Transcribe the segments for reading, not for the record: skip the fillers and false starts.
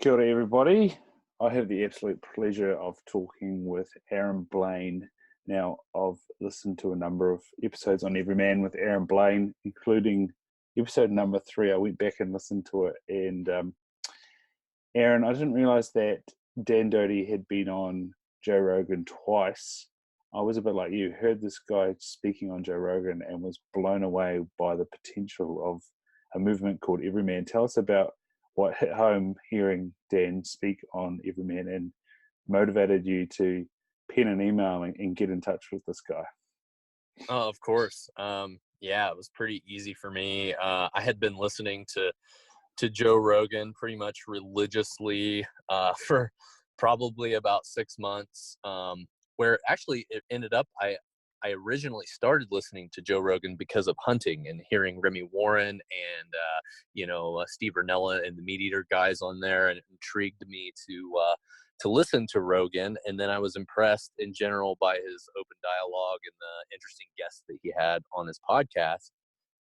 Kia ora, everybody. I have the absolute pleasure of talking with Blaine. Now, I've listened to a number of episodes on Evryman with Blaine, including episode number 3. I went back and listened to it. And Aaron, I didn't realize that Dan Doty had been on Joe Rogan twice. I was a bit like you, heard this guy speaking on Joe Rogan and was blown away by the potential of a movement called Evryman. Tell us about what hit home hearing Dan speak on Evryman and motivated you to pen an email and get in touch with this guy. Oh, of course. Yeah, it was pretty easy for me. I had been listening to Joe Rogan pretty much religiously for probably about 6 months, where actually it ended up, I originally started listening to Joe Rogan because of hunting and hearing Remy Warren and, Steve Rinella and the Meat Eater guys on there, and it intrigued me to listen to Rogan. And then I was impressed in general by his open dialogue and the interesting guests that he had on his podcast.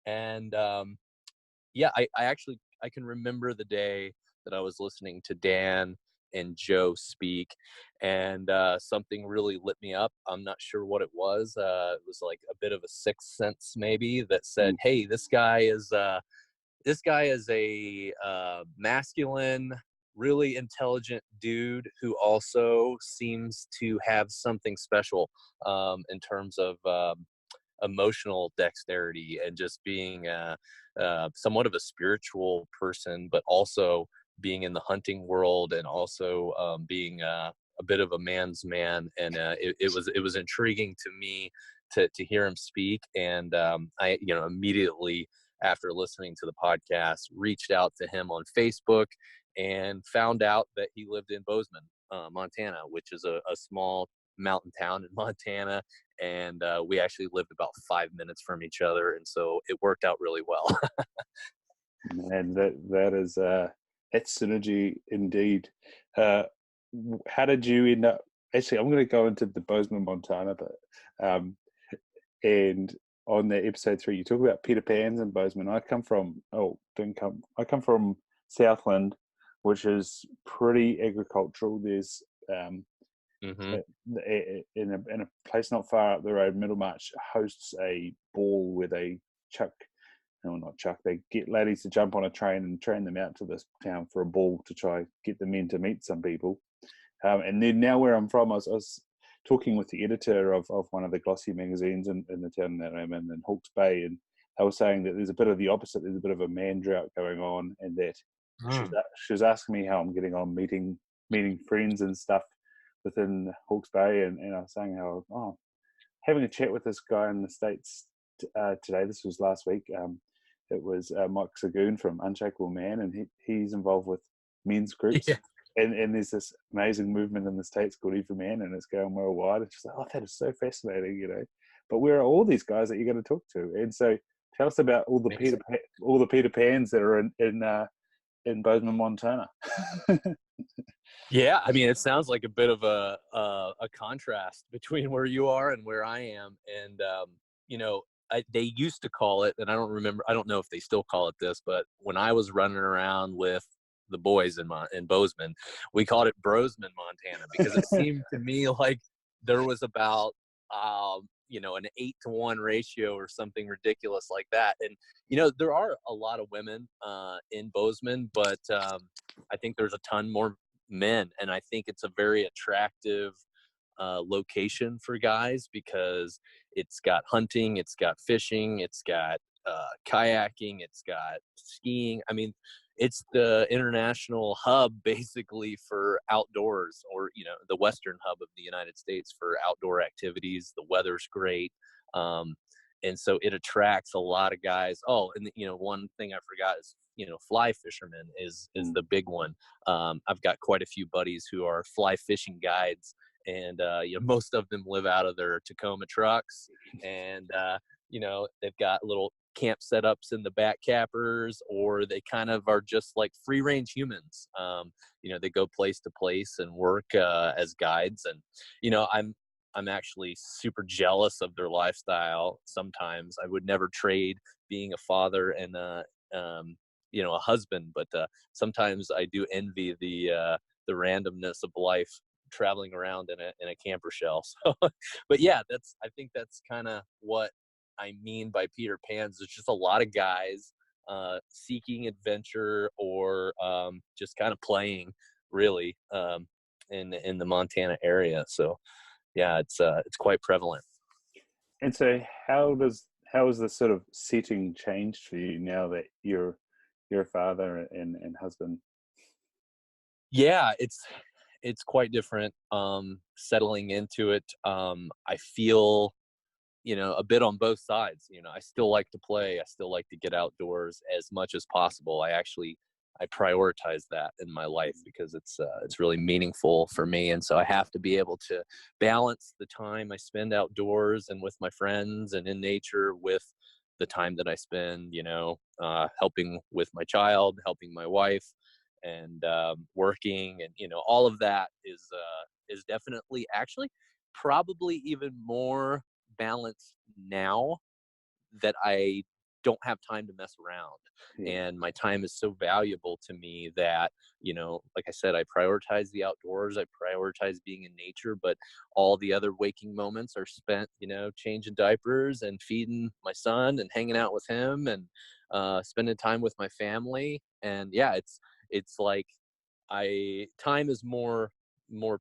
And I can remember the day that I was listening to Dan and Joe speak, and something really lit me up. I'm not sure what it was. It was like a bit of a sixth sense maybe that said, hey, this guy is a masculine, really intelligent dude who also seems to have something special in terms of emotional dexterity and just being somewhat of a spiritual person, but also being in the hunting world and also being a bit of a man's man. And it was intriguing to me to hear him speak. And I immediately after listening to the podcast, reached out to him on Facebook and found out that he lived in Bozeman, Montana, which is a small mountain town in Montana. And we actually lived about 5 minutes from each other. And so it worked out really well. Man, that is that's synergy indeed. How did you end up? Actually, I'm going to go into the Bozeman, Montana, but and on the episode 3, you talk about Peter Pans in Bozeman. I come from Southland, which is pretty agricultural. There's in a place not far up the road, Middlemarch hosts a ball where they they get ladies to jump on a train and train them out to this town for a ball to try get the men to meet some people. And then now where I'm from, I was talking with the editor of one of the glossy magazines in the town that I'm in Hawke's Bay, and they were saying that there's a bit of the opposite. There's a bit of a man drought going on, and that she was asking me how I'm getting on meeting friends and stuff within Hawke's Bay, and I was saying how having a chat with this guy in the States today. This was last week. It was Mike Sagoon from Unshakeable Man, and he's involved with men's groups. Yeah. And there's this amazing movement in the States called Evryman, and it's going worldwide. It's just like, that is so fascinating, But where are all these guys that you're going to talk to? And so, tell us about all the Peter Pans that are in Bozeman, Montana. Yeah, I mean, it sounds like a bit of a contrast between where you are and where I am, and they used to call it, and I don't know if they still call it this, but when I was running around with the boys in Bozeman, we called it Bozeman, Montana, because it seemed to me like there was about an 8-to-1 ratio or something ridiculous like that. And there are a lot of women in Bozeman, but I think there's a ton more men, and I think it's a very attractive location for guys because it's got hunting, it's got fishing, it's got kayaking, it's got skiing. I mean, it's the international hub basically for outdoors, or the western hub of the United States for outdoor activities. The weather's great, and so it attracts a lot of guys. Oh, and one thing I forgot is fly fishermen is the big one. I've got quite a few buddies who are fly fishing guides, and most of them live out of their Tacoma trucks, and they've got little camp setups in the back cappers, or they kind of are just like free range humans. They go place to place and work as guides, and I'm actually super jealous of their lifestyle. Sometimes I would never trade being a father and a husband, but sometimes I do envy the randomness of life, traveling around in a camper shell. So, but yeah, I think that's kind of what I mean by Peter Pan's. There's just a lot of guys seeking adventure, or just kind of playing, really, in the Montana area. So yeah, it's quite prevalent. And so how has the sort of setting changed for you now that you're a father and husband? Yeah, it's quite different. Settling into it, I feel, a bit on both sides. I still like to play. I still like to get outdoors as much as possible. I prioritize that in my life because it's really meaningful for me. And so I have to be able to balance the time I spend outdoors and with my friends and in nature with the time that I spend, helping with my child, helping my wife, and working, and all of that is definitely, actually, probably even more balance now that I don't have time to mess around. Yeah. And my time is so valuable to me that, like I said, I prioritize the outdoors, I prioritize being in nature, but all the other waking moments are spent, changing diapers and feeding my son and hanging out with him, and spending time with my family. And yeah, it's like time is more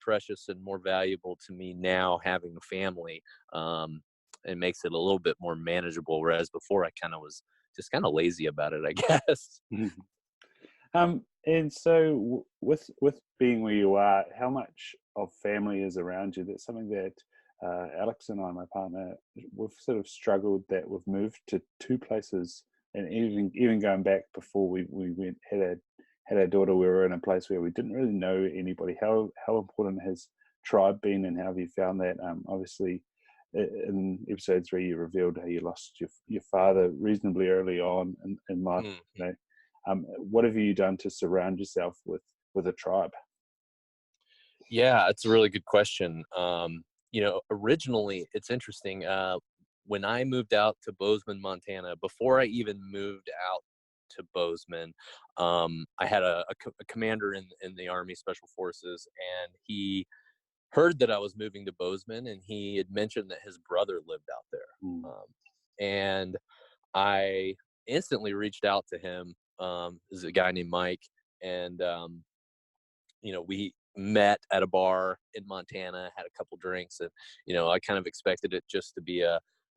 precious and more valuable to me now, having a family. It makes it a little bit more manageable, whereas before I kind of was just kind of lazy about it, I guess. And so with being where you are, how much of family is around you? That's something that Alex and I, my partner, we've sort of struggled, that we've moved to two places, and even going back before we went had our daughter, we were in a place where we didn't really know anybody. How important has tribe been, and how have you found that? Obviously, in episode 3, you revealed how you lost your father reasonably early on in life. Mm. What have you done to surround yourself with a tribe? Yeah, it's a really good question. Originally, it's interesting. When I moved out to Bozeman, Montana, before I even moved out to Bozeman, I had a commander in the Army Special Forces, and he heard that I was moving to Bozeman, and he had mentioned that his brother lived out Mm. there. And I instantly reached out to him. This is a guy named Mike, and we met at a bar in Montana, had a couple drinks, and I kind of expected it just to be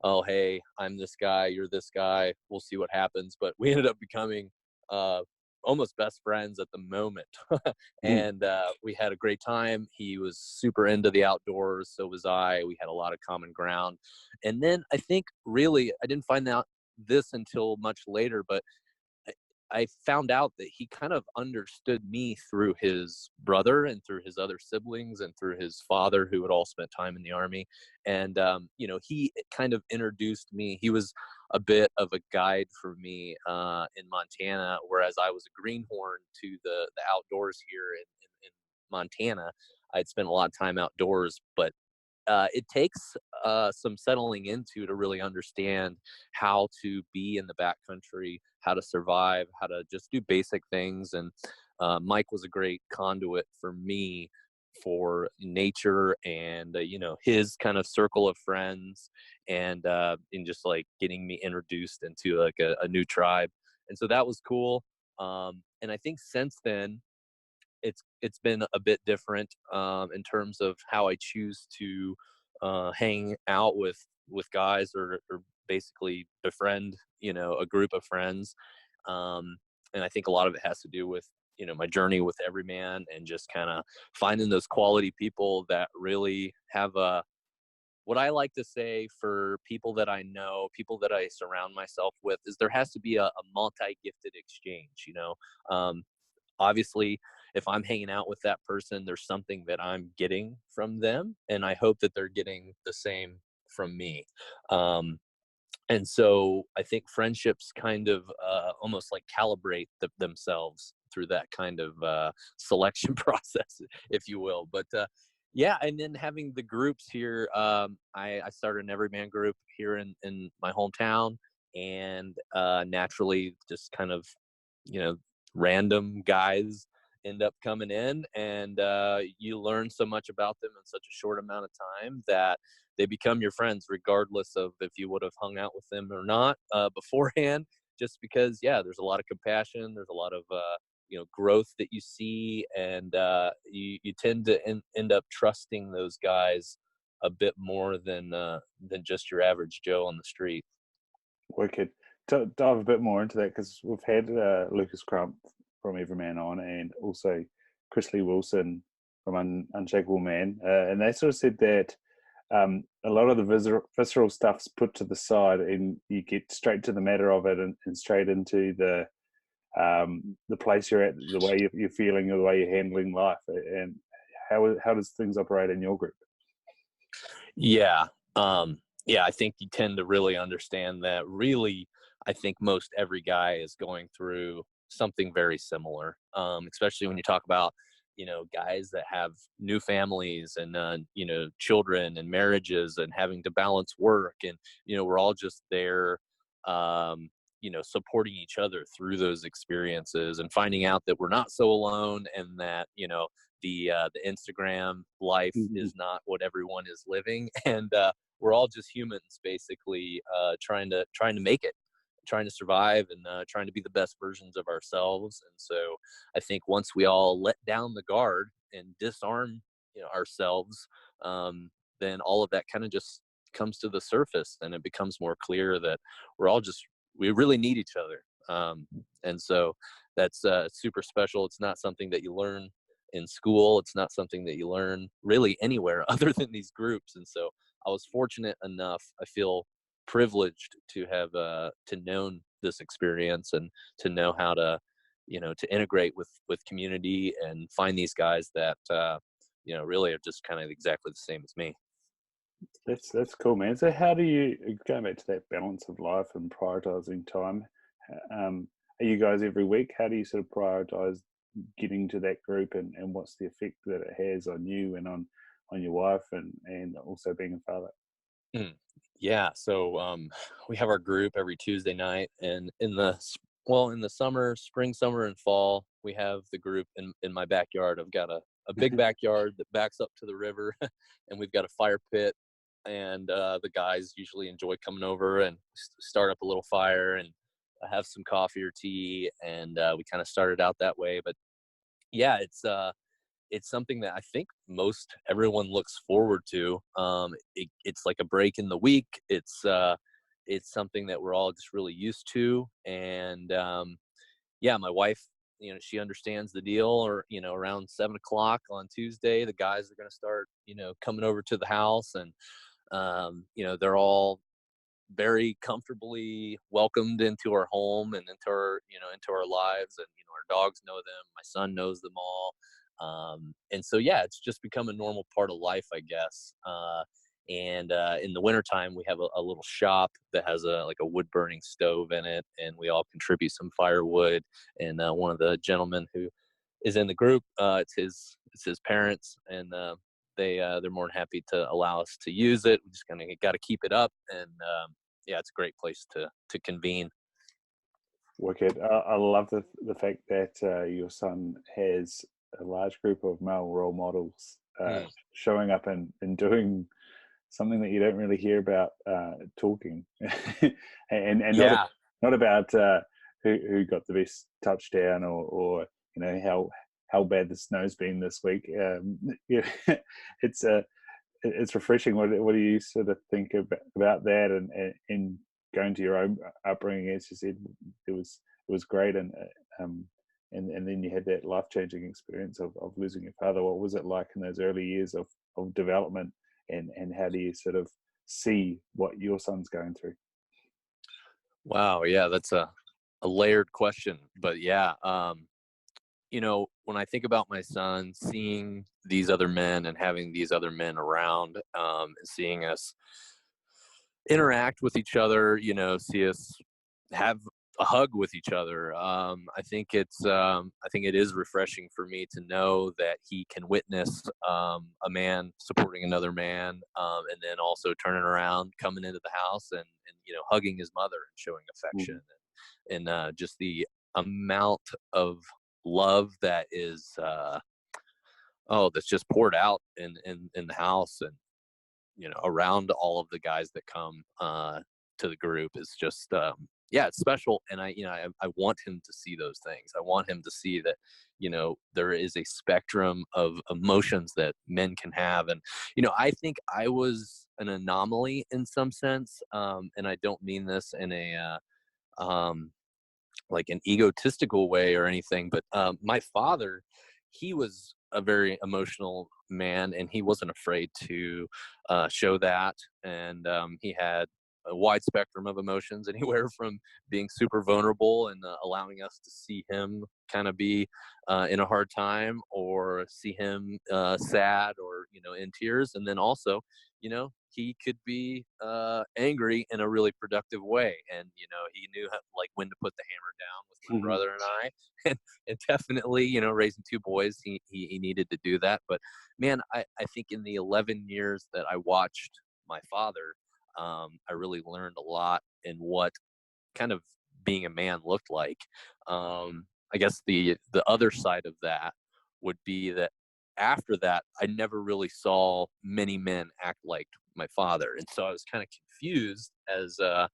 oh, hey, I'm this guy, you're this guy, we'll see what happens. But we ended up becoming uh, almost best friends at the moment. Mm. And we had a great time. He was super into the outdoors, so was I. We had a lot of common ground. And then I think, really, I didn't find out this until much later, but I found out that he kind of understood me through his brother and through his other siblings and through his father, who had all spent time in the Army. And, he kind of introduced me. He was a bit of a guide for me in Montana, whereas I was a greenhorn to the outdoors here in Montana. I'd spent a lot of time outdoors, but it takes some settling into to really understand how to be in the backcountry, how to survive, how to just do basic things. And Mike was a great conduit for me for nature and his kind of circle of friends, and in just like getting me introduced into like a new tribe. And so that was cool. And I think since then it's been a bit different in terms of how I choose to hang out with guys, or basically befriend a group of friends. And I think a lot of it has to do with my journey with Evryman, and just kind of finding those quality people that really have a, what I like to say for people that I know, people that I surround myself with, is there has to be a multi-gifted exchange. Obviously, if I'm hanging out with that person, there's something that I'm getting from them, and I hope that they're getting the same from me. And so I think friendships kind of almost like calibrate themselves through that kind of selection process, if you will. But yeah, and then having the groups here, I started an Everyman group here in my hometown, and naturally just kind of random guys end up coming in, and you learn so much about them in such a short amount of time that they become your friends, regardless of if you would have hung out with them or not beforehand. Just because, there's a lot of compassion, there's a lot of growth that you see, and you tend to end up trusting those guys a bit more than just your average Joe on the street. Wicked. Dive a bit more into that, because we've had Lucas Crump from Evryman on, and also Chris Lee Wilson from Unshakeable Man, and they sort of said that a lot of the visceral stuff's put to the side, and you get straight to the matter of it, and straight into the place you're at, the way you're feeling, or the way you're handling life. And how does things operate in your group? I think you tend to really understand that. Really, I think most every guy is going through something very similar, especially when you talk about guys that have new families and children and marriages and having to balance work, and we're all just there supporting each other through those experiences, and finding out that we're not so alone, and that the Instagram life is not what everyone is living, and we're all just humans, basically, trying to make it, trying to survive, and trying to be the best versions of ourselves. And so I think once we all let down the guard and disarm ourselves, then all of that kind of just comes to the surface, and it becomes more clear that we really need each other. And so that's super special. It's not something that you learn in school. It's not something that you learn really anywhere other than these groups. And so I was fortunate enough, I feel privileged to have to known this experience, and to know how to to integrate with community, and find these guys that really are just kind of exactly the same as me. That's cool, man. So how do you, going back to that balance of life and prioritizing time, are you guys every week? How do you sort of prioritize getting to that group, and what's the effect that it has on you and on your wife, and also being a father? So we have our group every Tuesday night, and in the spring, summer, and fall, we have the group in my backyard. I've got a big backyard that backs up to the river, and we've got a fire pit, and the guys usually enjoy coming over and start up a little fire and have some coffee or tea, and we kind of started out that way. But it's something that I think most everyone looks forward to. It's like a break in the week. It's something that we're all just really used to. And my wife, she understands the deal. Or around 7:00 on Tuesday, the guys are going to start coming over to the house, and they're all very comfortably welcomed into our home and into our lives. And our dogs know them, my son knows them all. And so it's just become a normal part of life, I guess. And in the wintertime, we have a little shop that has a wood burning stove in it, and we all contribute some firewood. And one of the gentlemen who is in the group, it's his parents, and they're more than happy to allow us to use it. We just kind of got to keep it up, and it's a great place to convene. Wicked. I love the fact that your son has a large group of male role models showing up and doing something that you don't really hear about, talking, and not about who got the best touchdown, or how bad the snow's been this week. It's refreshing. What do you sort of think about that, and going to your own upbringing? As you said, it was great, and then you had that life-changing experience of losing your father. What was it like in those early years of development, and how do you sort of see what your son's going through? Wow, that's a layered question, but when I think about my son, seeing these other men and having these other men around, seeing us interact with each other, see us have a hug with each other. I think it is refreshing for me to know that he can witness a man supporting another man, and then also turning around, coming into the house, and hugging his mother and showing affection, and just the amount of love that is that's just poured out in the house, and around all of the guys that come to the group is just it's special. And I want him to see those things. I want him to see that there is a spectrum of emotions that men can have. And I think I was an anomaly in some sense, and I don't mean this in a like an egotistical way or anything, but my father, he was a very emotional man, and he wasn't afraid to show that. And he had a wide spectrum of emotions, anywhere from being super vulnerable and allowing us to see him kind of be in a hard time, or see him sad, or in tears. And then also he could be angry in a really productive way, and he knew how, like, when to put the hammer down with my brother and I. And definitely raising two boys, he needed to do that. But man, I think in the 11 years that I watched my father, I really learned a lot in what kind of being a man looked like. I guess the other side of that would be that after that, I never really saw many men act like my father. And so I was kind of confused as a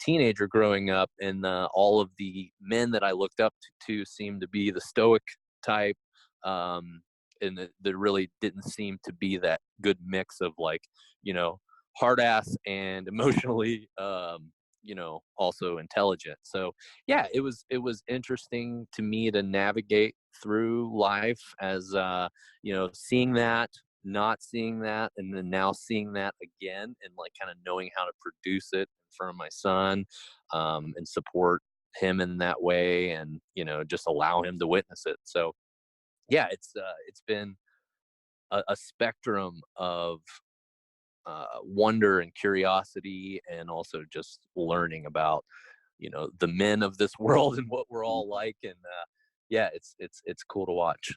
teenager growing up, and all of the men that I looked up to seemed to be the stoic type, and there really didn't seem to be that good mix of, like, hard ass and emotionally also intelligent. So yeah, it was interesting to me to navigate through life as seeing that, not seeing that, and then now seeing that again, and like kind of knowing how to produce it in front of my son, and support him in that way, and just allow him to witness it. So yeah, it's been a spectrum of wonder and curiosity, and also just learning about the men of this world and what we're all like. And yeah, it's cool to watch,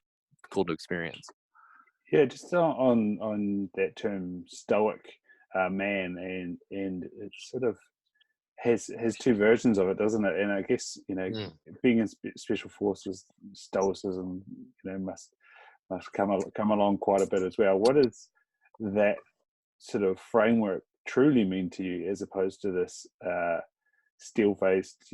cool to experience. Yeah, just on that term stoic man, and it sort of has two versions of it, doesn't it? And I guess being in special forces, stoicism must come along quite a bit as well. What does that sort of framework truly mean to you, as opposed to this steel-faced,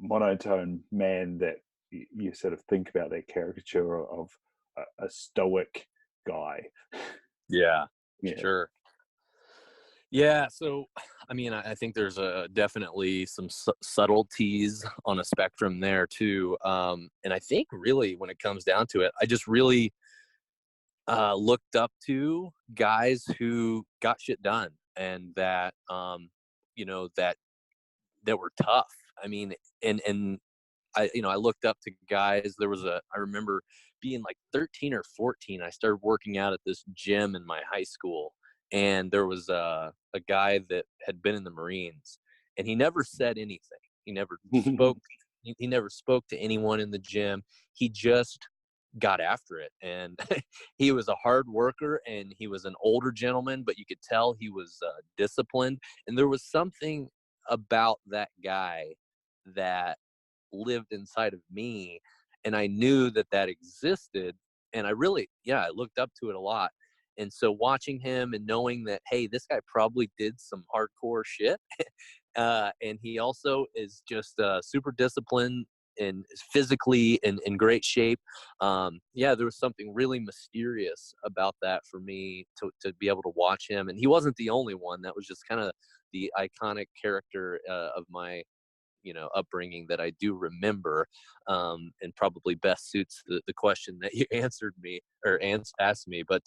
monotone man that you sort of think about, that caricature of a stoic guy? Yeah, Yeah. sure. Yeah, so I mean, I think there's definitely some subtleties on a spectrum there too, and I think really when it comes down to it, I just really looked up to guys who got shit done, and that that were tough. I mean, and I looked up to guys. I remember being like 13 or 14. I started working out at this gym in my high school, and there was a guy that had been in the Marines, and he never said anything. He never spoke. He never spoke to anyone in the gym. He just got after it, and he was a hard worker, and he was an older gentleman, but you could tell he was disciplined. And there was something about that guy that lived inside of me, and I knew that existed, and I looked up to it a lot. And so watching him and knowing that, hey, this guy probably did some hardcore shit, and he also is just super disciplined and is physically in great shape. There was something really mysterious about that for me to be able to watch him. And he wasn't the only one. That was just kind of the iconic character of my upbringing that I do remember, and probably best suits the question that you answered me, or asked me. But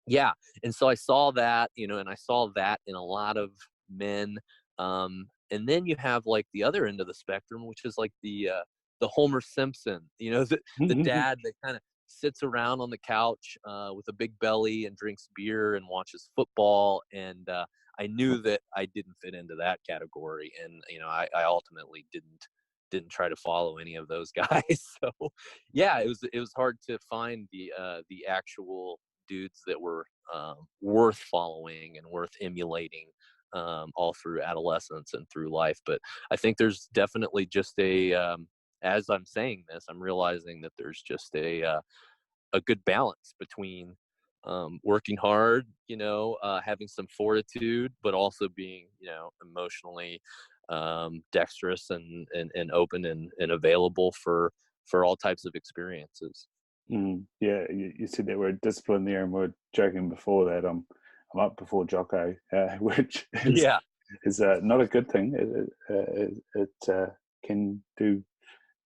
yeah, and so I saw that, and I saw that in a lot of men. And then you have like the other end of the spectrum, which is like the Homer Simpson, the dad that kind of sits around on the couch with a big belly and drinks beer and watches football. And I knew that I didn't fit into that category, and I ultimately didn't try to follow any of those guys. So yeah, it was hard to find the actual dudes that were worth following and worth emulating, all through adolescence and through life. But I think there's definitely just as I'm saying this, I'm realizing that there's just a good balance between working hard, having some fortitude, but also being, emotionally dexterous and open and available for all types of experiences. Yeah, you said that word discipline there, and we were joking before that I'm up before Jocko, which is not a good thing. It can do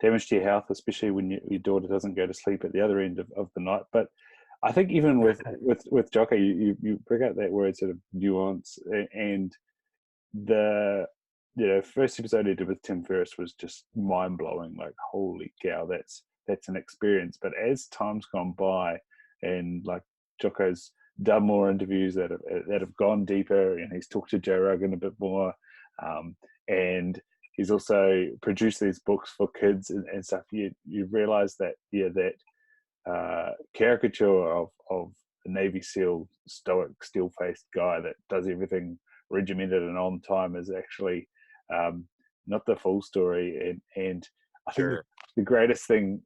damage to your health, especially when your daughter doesn't go to sleep at the other end of the night. But I think even with Jocko, you bring out that word sort of nuance, and the first episode I did with Tim Ferriss was just mind blowing. Like, holy cow, that's an experience. But as time's gone by, and like Jocko's done more interviews that have gone deeper, and he's talked to Joe Rogan a bit more, and he's also produced these books for kids and stuff. You realize that caricature of the Navy SEAL stoic, steel-faced guy that does everything regimented and on time is actually not the full story. And I think the greatest thing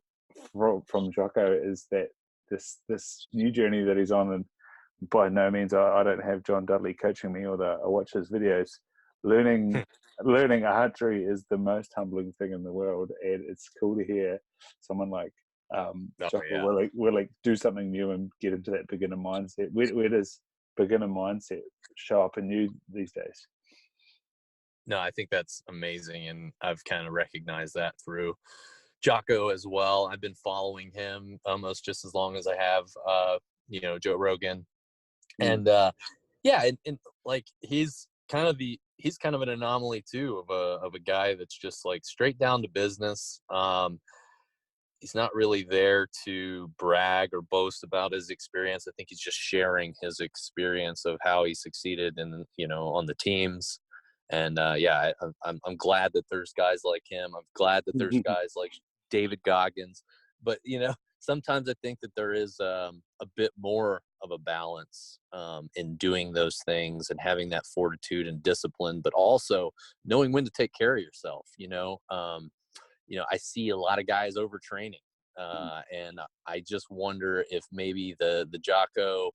from Jocko is that this new journey that he's on, and by no means I don't have John Dudley coaching me, or I watch his videos. Learning archery is the most humbling thing in the world, and it's cool to hear someone like Jocko will do something new and get into that beginner mindset. Where does beginner mindset show up in you these days? No, I think that's amazing, and I've kind of recognized that through Jocko as well. I've been following him almost just as long as I have, Joe Rogan, and and like he's kind of an anomaly too of a guy that's just like straight down to business. He's not really there to brag or boast about his experience. I think he's just sharing his experience of how he succeeded on the teams. And I'm glad that there's guys like him. I'm glad that there's guys like David Goggins. But sometimes I think that there is a bit more of a balance in doing those things and having that fortitude and discipline, but also knowing when to take care of yourself. I see a lot of guys overtraining, and I just wonder if maybe the Jocko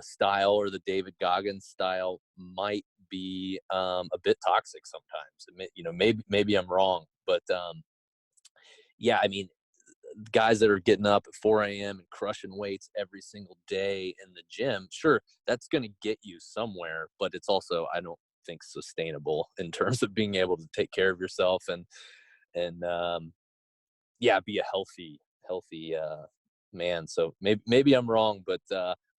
style or the David Goggins style might be a bit toxic sometimes. Maybe I'm wrong, but I mean, guys that are getting up at 4 a.m. and crushing weights every single day in the gym, sure, that's going to get you somewhere, but it's also, I don't think, sustainable in terms of being able to take care of yourself and be a healthy man. So maybe I'm wrong, but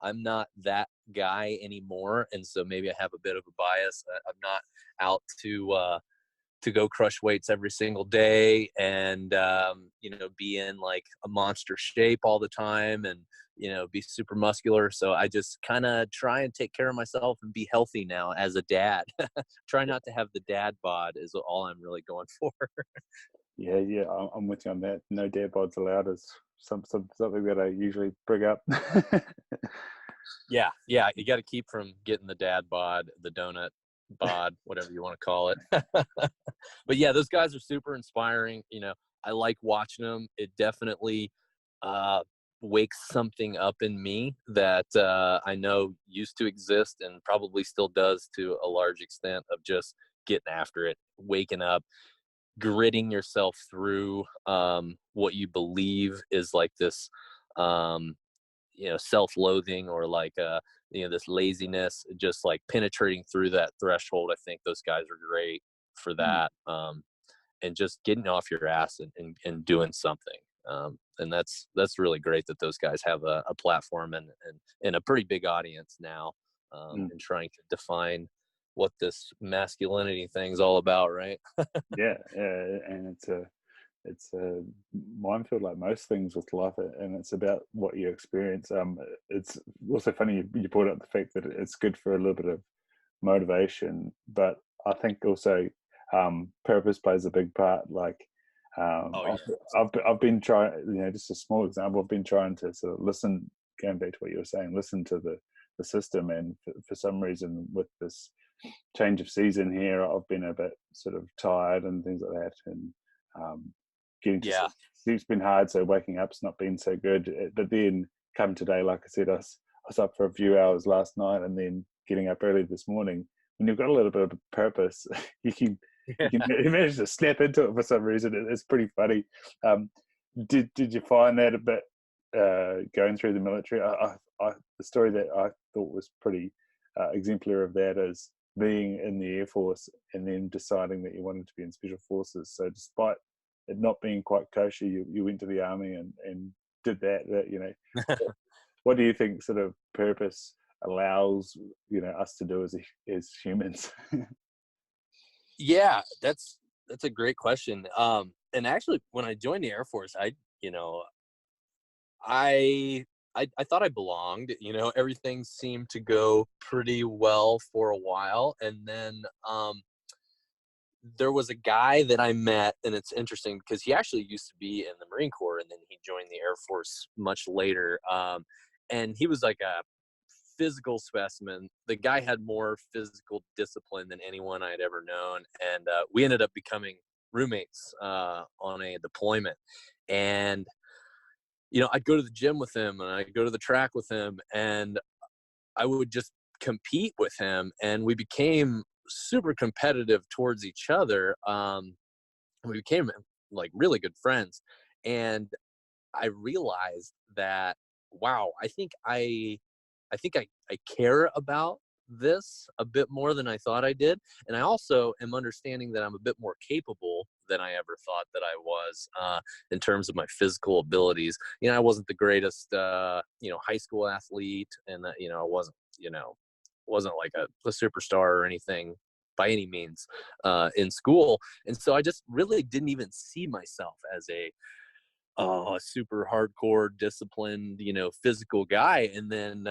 I'm not that guy anymore, and so maybe I have a bit of a bias. I'm not out to go crush weights every single day and be in like a monster shape all the time and be super muscular. So I just kind of try and take care of myself and be healthy now as a dad. Try not to have the dad bod is all I'm really going for. Yeah, I'm with you on that. No dad bods allowed is something that I usually bring up. Yeah, you got to keep from getting the dad bod, the donut bod, whatever you want to call it. But yeah, those guys are super inspiring. I like watching them. It definitely wakes something up in me that I know used to exist and probably still does to a large extent, of just getting after it, waking up, gritting yourself through what you believe is like this self-loathing or like this laziness, just like penetrating through that threshold. I think those guys are great for that. And just getting off your ass and doing something. And that's really great that those guys have a platform and a pretty big audience now, and trying to define what this masculinity thing's all about, right? Yeah, and it's a minefield like most things with life, and it's about what you experience. It's also funny you brought up the fact that it's good for a little bit of motivation, but I think also purpose plays a big part. Like I've been trying, just a small example, I've been trying to sort of listen, going back to what you were saying, listen to the system, and for some reason with this change of season here, I've been a bit sort of tired and things like that, and getting to sleep's been hard, so waking up's not been so good. But then come today, like I said, I was up for a few hours last night, and then getting up early this morning. When you've got a little bit of a purpose, you can manage to snap into it for some reason. It's pretty funny. Did you find that a bit going through the military? The story that I thought was pretty exemplary of that is being in the Air Force and then deciding that you wanted to be in Special Forces. So despite it not being quite kosher, you went to the army and did that. What do you think sort of purpose allows us to do as humans? Yeah, that's a great question. And actually, when I joined the Air Force, I thought I belonged. Everything seemed to go pretty well for a while, and then there was a guy that I met, and it's interesting because he actually used to be in the Marine Corps, and then he joined the Air Force much later. And he was like a physical specimen. The guy had more physical discipline than anyone I had ever known, and we ended up becoming roommates on a deployment. And I'd go to the gym with him, and I'd go to the track with him, and I would just compete with him, and we became super competitive towards each other. We became like really good friends, and I realized that, wow, I think I care about this a bit more than I thought I did. And I also am understanding that I'm a bit more capable than I ever thought that I was in terms of my physical abilities. I wasn't the greatest, high school athlete, and I wasn't like a superstar or anything by any means in school. And so I just really didn't even see myself as a super hardcore, disciplined, physical guy. And then,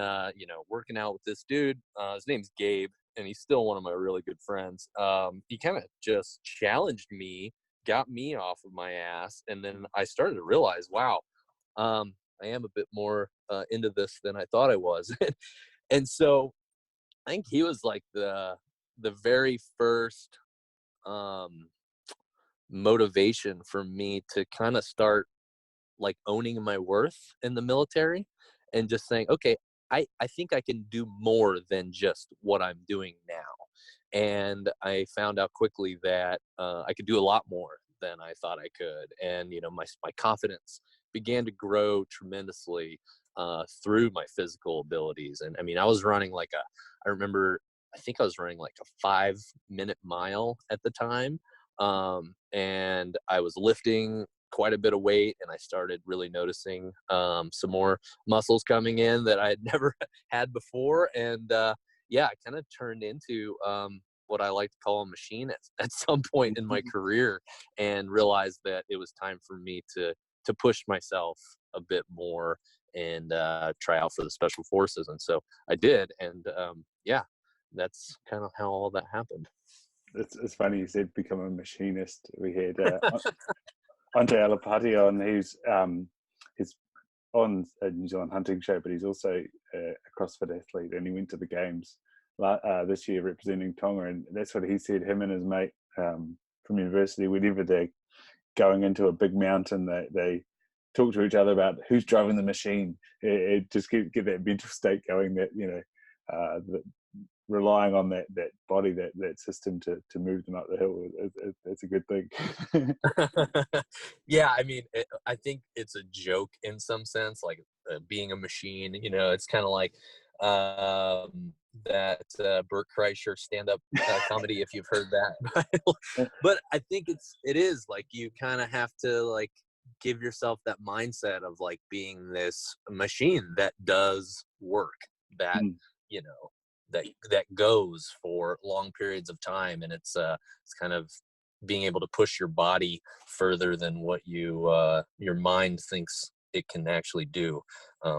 working out with this dude, his name's Gabe, and he's still one of my really good friends. He kind of just challenged me, got me off of my ass. And then I started to realize, wow, I am a bit more into this than I thought I was. And so I think he was like the very first motivation for me to kind of start like owning my worth in the military, and just saying, okay, I think I can do more than just what I'm doing now. And I found out quickly that I could do a lot more than I thought I could. And, my confidence began to grow tremendously through my physical abilities. And I mean, I was running I think I was running like a 5-minute mile at the time. And I was lifting quite a bit of weight, and I started really noticing some more muscles coming in that I had never had before. And I kind of turned into what I like to call a machinist at some point in my career, and realized that it was time for me to push myself a bit more and try out for the Special Forces. And so I did, and that's kind of how all that happened. It's funny you said become a machinist. We had Ante Alapati on. He's on a New Zealand hunting show, but he's also a CrossFit athlete, and he went to the games this year representing Tonga, and that's what he said. Him and his mate from university, whenever they're going into a big mountain, they talk to each other about who's driving the machine. It just get that mental state going, that relying on that body, that system to move them up the hill. It's a good thing. Yeah, I mean, I think it's a joke in some sense, like being a machine. It's kind of like that Bert Kreischer stand-up comedy, if you've heard that. But I think it is like, you kind of have to like give yourself that mindset of like being this machine that does work, that that goes for long periods of time. And it's kind of being able to push your body further than what your mind thinks it can actually do,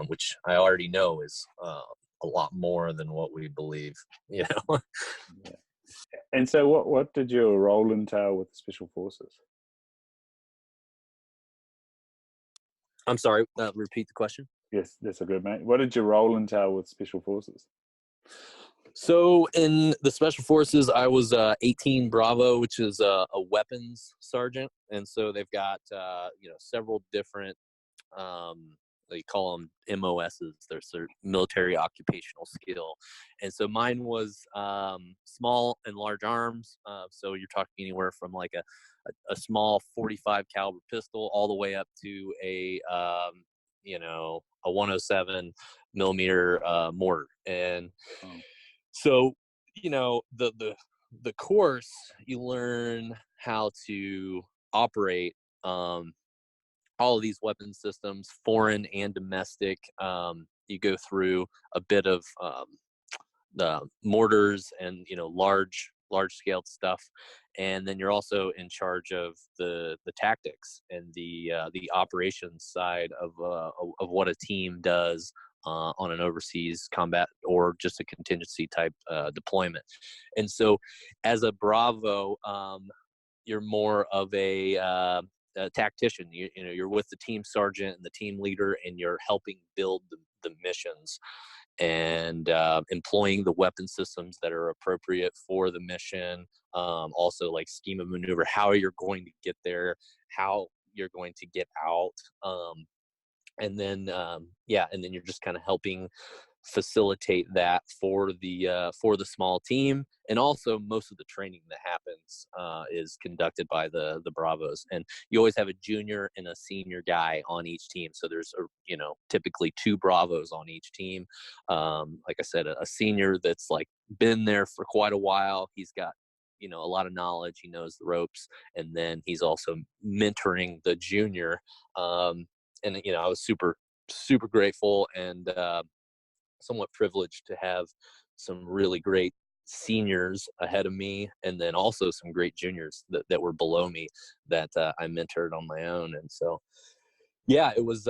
which I already know is a lot more than what we believe. Yeah. And so what did your role entail with the Special Forces? I'm sorry, repeat the question. Yes, that's a good, mate. What did your role entail with Special Forces? So in the Special Forces, I was 18 Bravo, which is a weapons sergeant. And so they've got, several different, they call them MOSs. They're military occupational skill. And so mine was small and large arms. So you're talking anywhere from like a small 45 caliber pistol all the way up to a 107 millimeter mortar. And Oh, so, the course, you learn how to operate all of these weapon systems, foreign and domestic. You go through a bit of the mortars and large scale stuff, and then you're also in charge of the tactics and the operations side of what a team does on an overseas combat or just a contingency type deployment. And so as a Bravo, you're more of a tactician. You're with the team sergeant and the team leader, and you're helping build the missions and employing the weapon systems that are appropriate for the mission. Also, like scheme of maneuver, how you're going to get there, how you're going to get out, and then you're just kind of helping facilitate that for the small team. And also most of the training that happens is conducted by the Bravos, and you always have a junior and a senior guy on each team. So there's typically 2 Bravos on each team. Like I said, a senior that's like been there for quite a while. He's got a lot of knowledge. He knows the ropes, and then he's also mentoring the junior. And I was super grateful and somewhat privileged to have some really great seniors ahead of me, and then also some great juniors that were below me that I mentored on my own. And so, yeah, it was.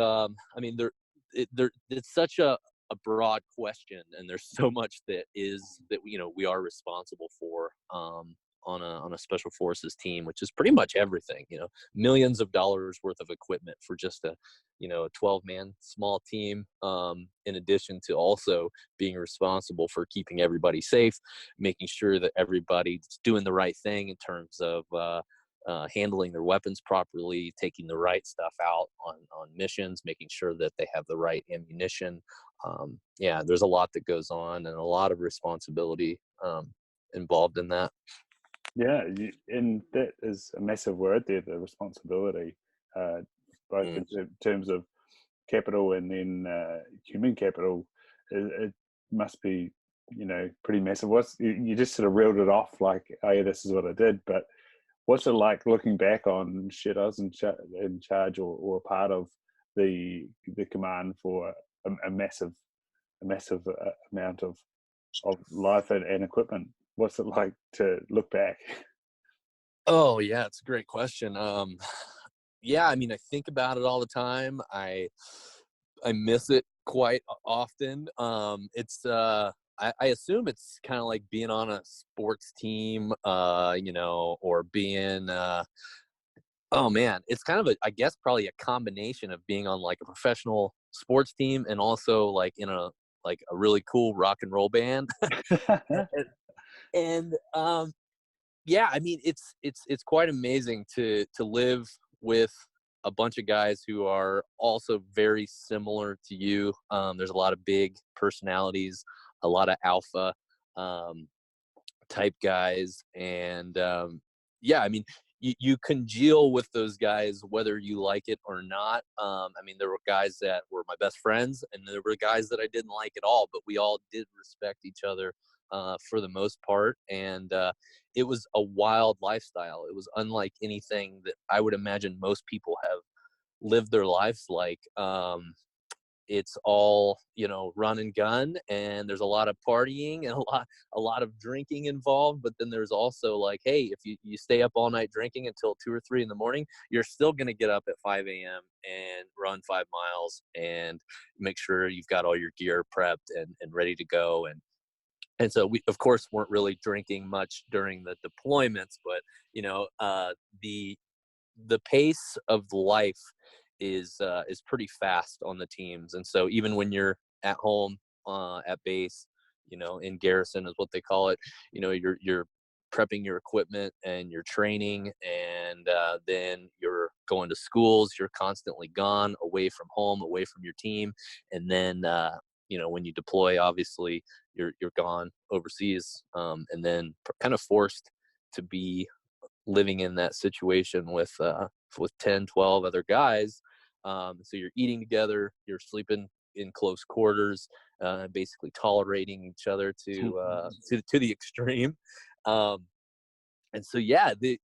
It's such a broad question, and there's so much that we are responsible for on a special forces team, which is pretty much everything. Millions of dollars worth of equipment for just a 12-man small team, in addition to also being responsible for keeping everybody safe, making sure that everybody's doing the right thing in terms of handling their weapons properly, taking the right stuff out on missions, making sure that they have the right ammunition. There's a lot that goes on and a lot of responsibility involved in that. yeah, and that is a massive word there, the responsibility, both in terms of capital and then human capital. It must be, pretty massive. You just sort of reeled it off like, oh yeah, this is what I did, but what's it like looking back on, shit, I was in charge or a part of the command for a massive amount of life and equipment? What's it like to look back? Oh yeah, it's a great question. I think about it all the time. I miss it quite often. I assume it's kind of like being on a sports team, or being oh man, it's kind of I guess probably a combination of being on like a professional sports team and also like in a really cool rock and roll band. and it's quite amazing to live with a bunch of guys who are also very similar to you. There's a lot of big personalities, a lot of alpha type guys, and you congeal with those guys whether you like it or not. There were guys that were my best friends, and there were guys that I didn't like at all, but we all did respect each other for the most part. And it was a wild lifestyle. It was unlike anything that I would imagine most people have lived their lives like. It's all run and gun, and there's a lot of partying and a lot of drinking involved. But then there's also like, hey, if you stay up all night drinking until 2 or 3 in the morning, you're still going to get up at 5 a.m. and run 5 miles and make sure you've got all your gear prepped and ready to go. And so we, of course, weren't really drinking much during the deployments, but the pace of life is pretty fast on the teams. And so even when you're at home at base, in garrison is what they call it. You're prepping your equipment and you're training, and then you're going to schools. You're constantly gone, away from home, away from your team. And then, when you deploy, obviously you're gone overseas, and then kind of forced to be living in that situation with 10, 12 other guys. So you're eating together, you're sleeping in close quarters, basically tolerating each other to the extreme. And so, yeah, the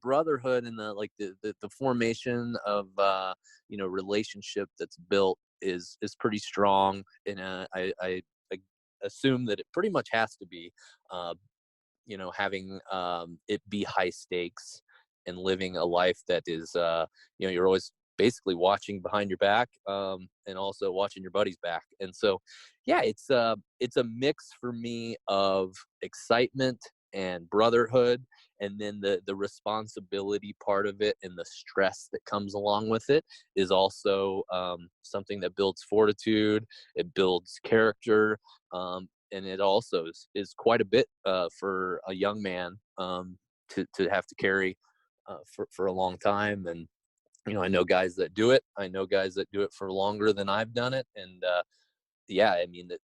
brotherhood and the formation of, relationship that's built is pretty strong. And I assume that it pretty much has to be, having it be high stakes and living a life that is, you're always basically watching behind your back, and also watching your buddy's back. And so, yeah, it's a mix for me of excitement and brotherhood, and then the responsibility part of it and the stress that comes along with it is also something that builds fortitude. It builds character, and it also is quite a bit for a young man to have to carry for a long time. And I know guys that do it. I know guys that do it for longer than I've done it. And yeah, I mean, that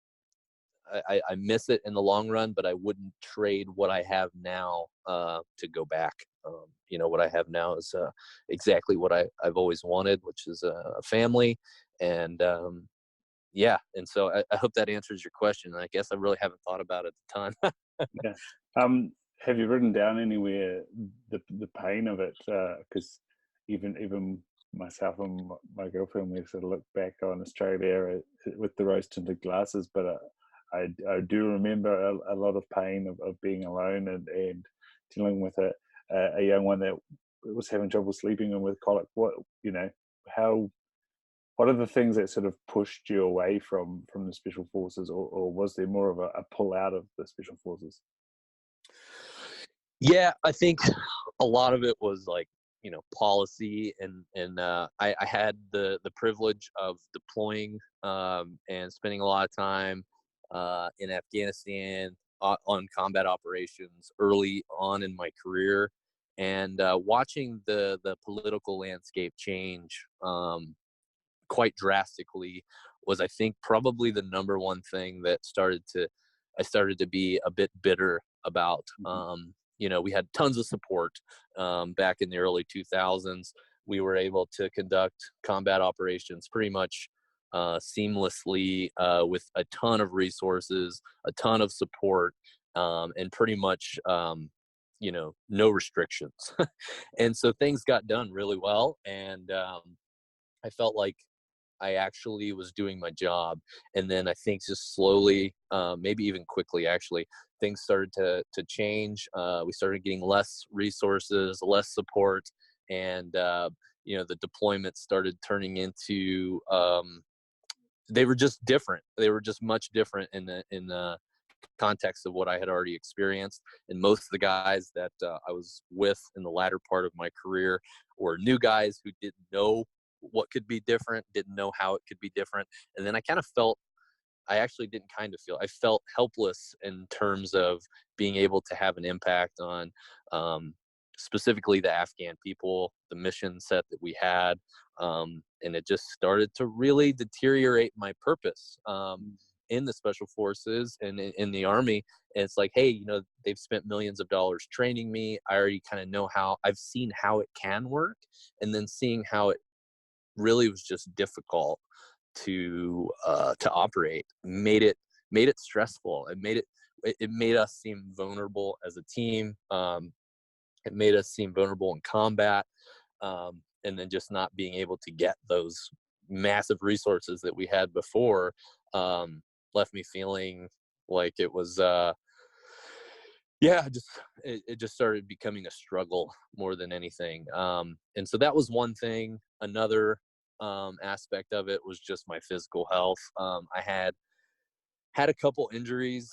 I miss it in the long run, but I wouldn't trade what I have now to go back. What I have now is exactly what I've always wanted, which is a family. And yeah, and so I hope that answers your question. And I guess I really haven't thought about it a ton. Yeah. Have you written down anywhere the pain of it? Because even myself and my girlfriend, we sort of look back on Australia with the rose tinted glasses, but I do remember a lot of pain of being alone and dealing with a young one that was having trouble sleeping and with colic. What are the things that sort of pushed you away from the special forces, or was there more of a pull out of the special forces? Yeah, I think a lot of it was policy, and I had the privilege of deploying and spending a lot of time in Afghanistan on combat operations early on in my career, and watching the political landscape change quite drastically was, I think, probably the number one thing that I started to be a bit bitter about. We had tons of support back in the early 2000s. We were able to conduct combat operations pretty much seamlessly with a ton of resources, a ton of support, and pretty much, no restrictions. And so things got done really well. And I felt like I actually was doing my job. And then I think just slowly, maybe even quickly, actually, things started to change. We started getting less resources, less support, and the deployments started turning into they were just different. They were just much different in the context of what I had already experienced. And most of the guys that I was with in the latter part of my career were new guys who didn't know what could be different, didn't know how it could be different. And then I felt helpless in terms of being able to have an impact on specifically the Afghan people, the mission set that we had. And it just started to really deteriorate my purpose in the special forces and in the Army. And it's like, hey, they've spent millions of dollars training me. I already kind of know I've seen how it can work, and then seeing how it really was just difficult to operate made it stressful. It made us seem vulnerable as a team. It made us seem vulnerable in combat, and then just not being able to get those massive resources that we had before left me feeling like it was it just started becoming a struggle more than anything. And so that was one thing. Another aspect of it was just my physical health. I had a couple injuries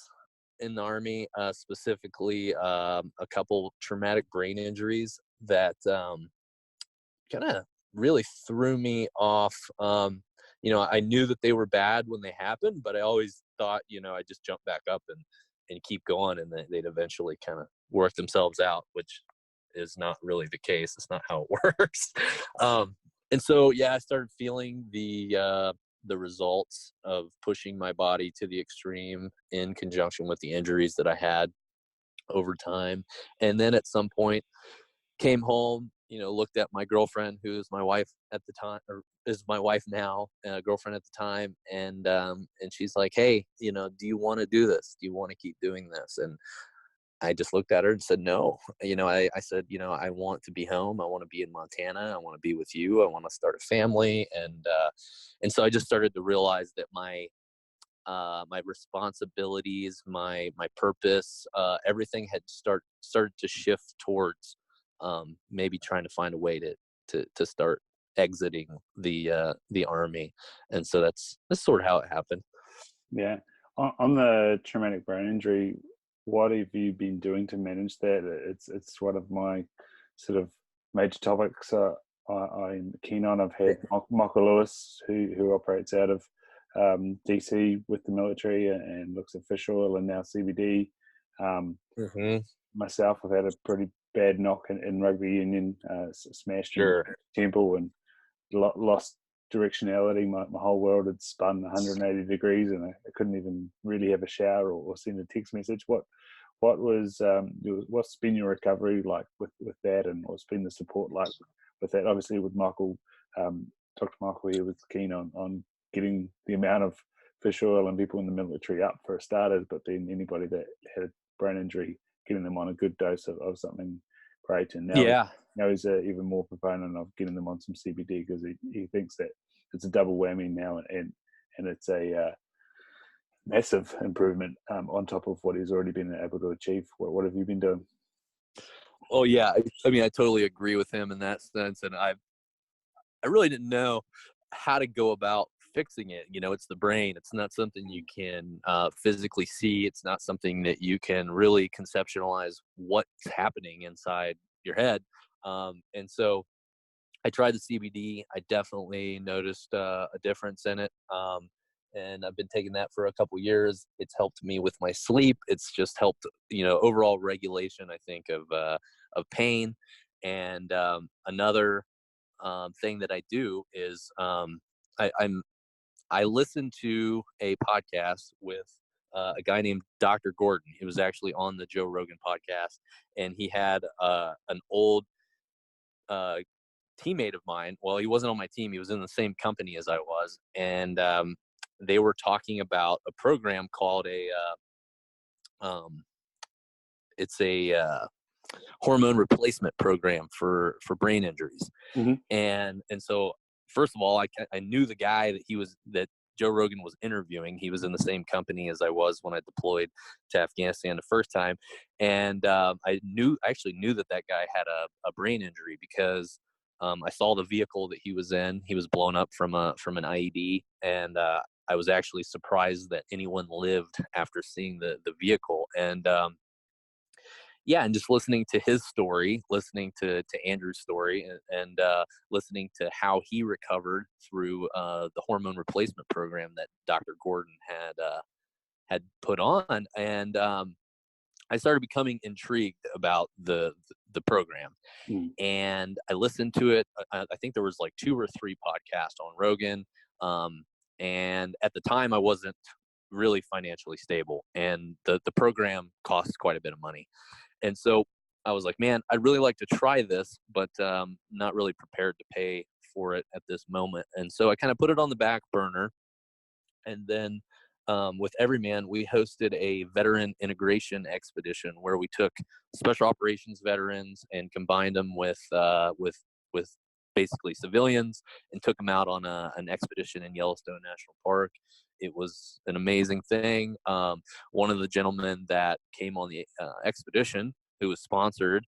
in the Army, specifically a couple traumatic brain injuries that kind of really threw me off. I knew that they were bad when they happened, but I always thought, I just jump back up and keep going, and then they'd eventually kind of work themselves out, which is not really the case. It's not how it works. And so, yeah, I started feeling the results of pushing my body to the extreme in conjunction with the injuries that I had over time. And then at some point came home, looked at my girlfriend, who is my wife at the time, or is my wife now, girlfriend at the time. And she's like, hey, do you want to do this? Do you want to keep doing this? And I just looked at her and said, no. I said, I want to be home. I want to be in Montana. I want to be with you. I want to start a family. And so I just started to realize that my responsibilities, my purpose, everything had started to shift towards maybe trying to find a way to start exiting the army. And so that's sort of how it happened. Yeah. On the traumatic brain injury, what have you been doing to manage that? It's one of my sort of major topics I'm keen on. I've had Michael Lewis, who operates out of DC with the military and looks at fish oil and now CBD. Myself, I've had a pretty bad knock in rugby union, smashed in the temple and lost directionality. My whole world had spun 180 degrees, and I couldn't even really have a shower or send a text message. What's been your recovery like with that, and what's been the support like with that? Obviously with Michael, Dr. Michael here was keen on getting the amount of fish oil and people in the military up for starters, but then anybody that had a brain injury, getting them on a good dose of something great. And now he's even more proponent of getting them on some CBD, because he thinks that it's a double whammy now, and it's a massive improvement on top of what he's already been able to achieve. What have you been doing? Oh yeah, I mean, I totally agree with him in that sense, and I really didn't know how to go about fixing it. It's the brain. It's not something you can physically see. It's not something that you can really conceptualize what's happening inside your head. And so I tried the CBD. I definitely noticed a difference in it. And I've been taking that for a couple years. It's helped me with my sleep. It's just helped, overall regulation, I think, of pain. And another thing that I do is I listened to a podcast with a guy named Dr. Gordon. He was actually on the Joe Rogan podcast, and he had an old teammate of mine. Well, he wasn't on my team. He was in the same company as I was. And they were talking about a program called it's a hormone replacement program for brain injuries. Mm-hmm. And so, first of all, I knew the guy that Joe Rogan was interviewing. He was in the same company as I was when I deployed to Afghanistan the first time. And I actually knew that guy had a brain injury because I saw the vehicle that he was in. He was blown up from an IED. And I was actually surprised that anyone lived after seeing the vehicle. And and just listening to his story, listening to Andrew's story, and listening to how he recovered through the hormone replacement program that Dr. Gordon had put on, and I started becoming intrigued about the program. And I listened to it. I think there was like 2 or 3 podcasts on Rogan, and at the time I wasn't really financially stable, and the program costs quite a bit of money. And so I was like, man, I'd really like to try this, but not really prepared to pay for it at this moment. And so I kind of put it on the back burner. And then with Evryman, we hosted a veteran integration expedition where we took special operations veterans and combined them with basically civilians and took them out on an expedition in Yellowstone National Park. It was an amazing thing. One of the gentlemen that came on the expedition, who was sponsored,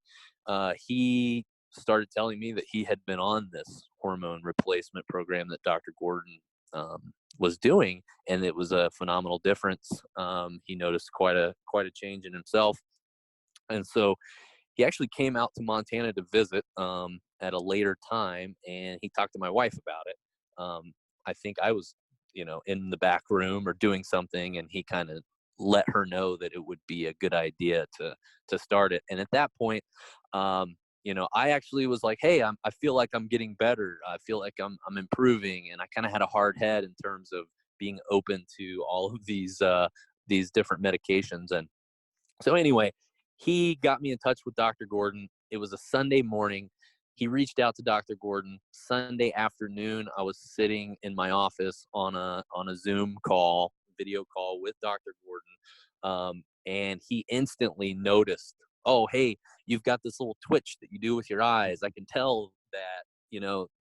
he started telling me that he had been on this hormone replacement program that Dr. Gordon was doing, and it was a phenomenal difference. He noticed quite a change in himself, and so he actually came out to Montana to visit at a later time, and he talked to my wife about it. I think I was, in the back room or doing something, and he kind of let her know that it would be a good idea to start it. And at that point, I actually was like, hey, I feel like I'm getting better. I feel like I'm improving. And I kind of had a hard head in terms of being open to all of these different medications. And so anyway, he got me in touch with Dr. Gordon. It was a Sunday morning. He reached out to Dr. Gordon. Sunday afternoon, I was sitting in my office on a Zoom call, video call with Dr. Gordon. And he instantly noticed, oh, hey, you've got this little twitch that you do with your eyes. I can tell that,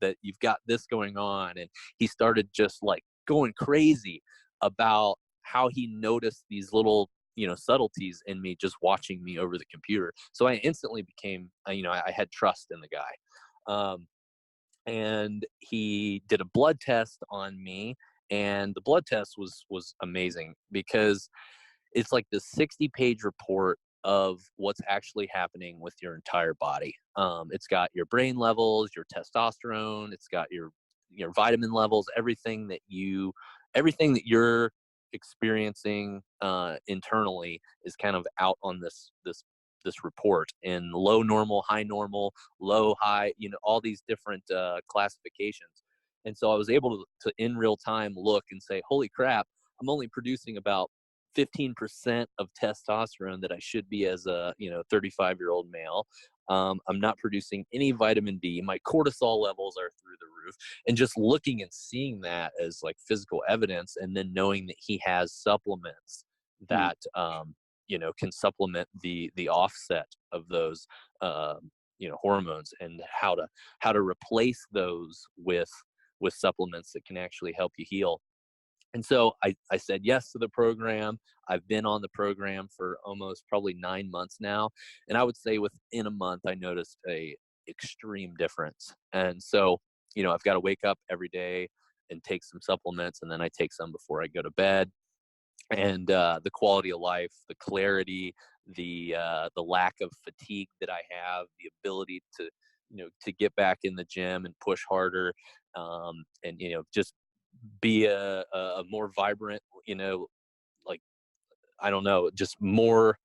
that you've got this going on. And he started just like going crazy about how he noticed these little subtleties in me just watching me over the computer. So I instantly became, I had trust in the guy. And he did a blood test on me, and the blood test was amazing because it's like the 60-page report of what's actually happening with your entire body. It's got your brain levels, your testosterone, it's got your vitamin levels, everything that you're experiencing internally is kind of out on this report in low, normal, high, normal, low, high, all these different classifications. And so I was able to in real time look and say, holy crap, I'm only producing about 15% of testosterone that I should be as a 35-year-old male. I'm not producing any vitamin D. My cortisol levels are through the roof. And just looking and seeing that as like physical evidence, and then knowing that he has supplements that can supplement the offset of those hormones, and how to replace those with supplements that can actually help you heal. And so I said yes to the program. I've been on the program for almost probably 9 months now. And I would say within a month, I noticed a extreme difference. And so, I've got to wake up every day and take some supplements, and then I take some before I go to bed. And the quality of life, the clarity, the lack of fatigue that I have, the ability to get back in the gym and push harder, and just be a more vibrant, like, I don't know, just more,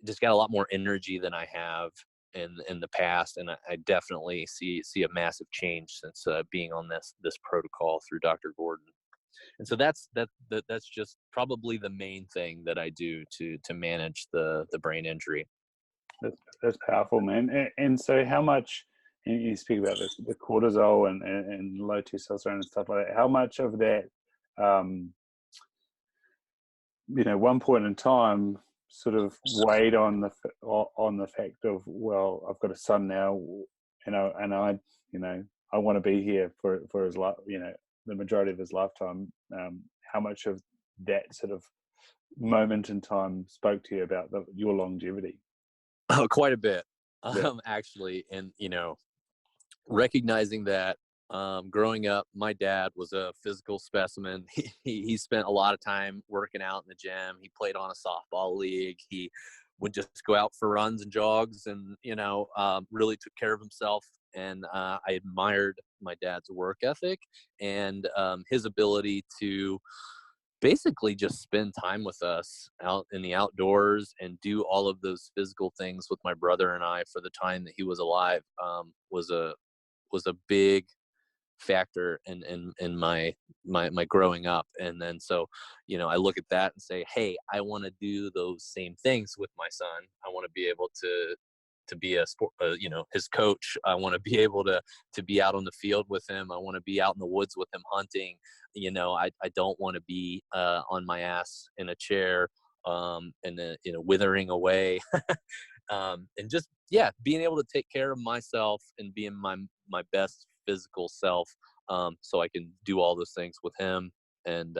just got a lot more energy than I have in the past. And I definitely see a massive change since being on this protocol through Dr. Gordon. And so that's just probably the main thing that I do to manage the brain injury. That's powerful, man. And so how much, and you speak about the cortisol and low testosterone and stuff like that, how much of that, one point in time sort of weighed on the fact of, well, I've got a son now, and I want to be here for his life, the majority of his lifetime. How much of that sort of moment in time spoke to you about your longevity? Oh, quite a bit, Yeah. actually. And, recognizing that growing up, my dad was a physical specimen. He spent a lot of time working out in the gym. He played on a softball league. He would just go out for runs and jogs, and, really took care of himself. And I admired my dad's work ethic and his ability to basically just spend time with us out in the outdoors and do all of those physical things with my brother and I for the time that he was alive. Was a big factor in my growing up. And then so I look at that and say, hey, I want to do those same things with my son. I want to be able to be a sport, his coach. I want to be able to be out on the field with him. I want to be out in the woods with him hunting. I don't want to be on my ass in a chair and then withering away. And just being able to take care of myself and being my best physical self, so I can do all those things with him and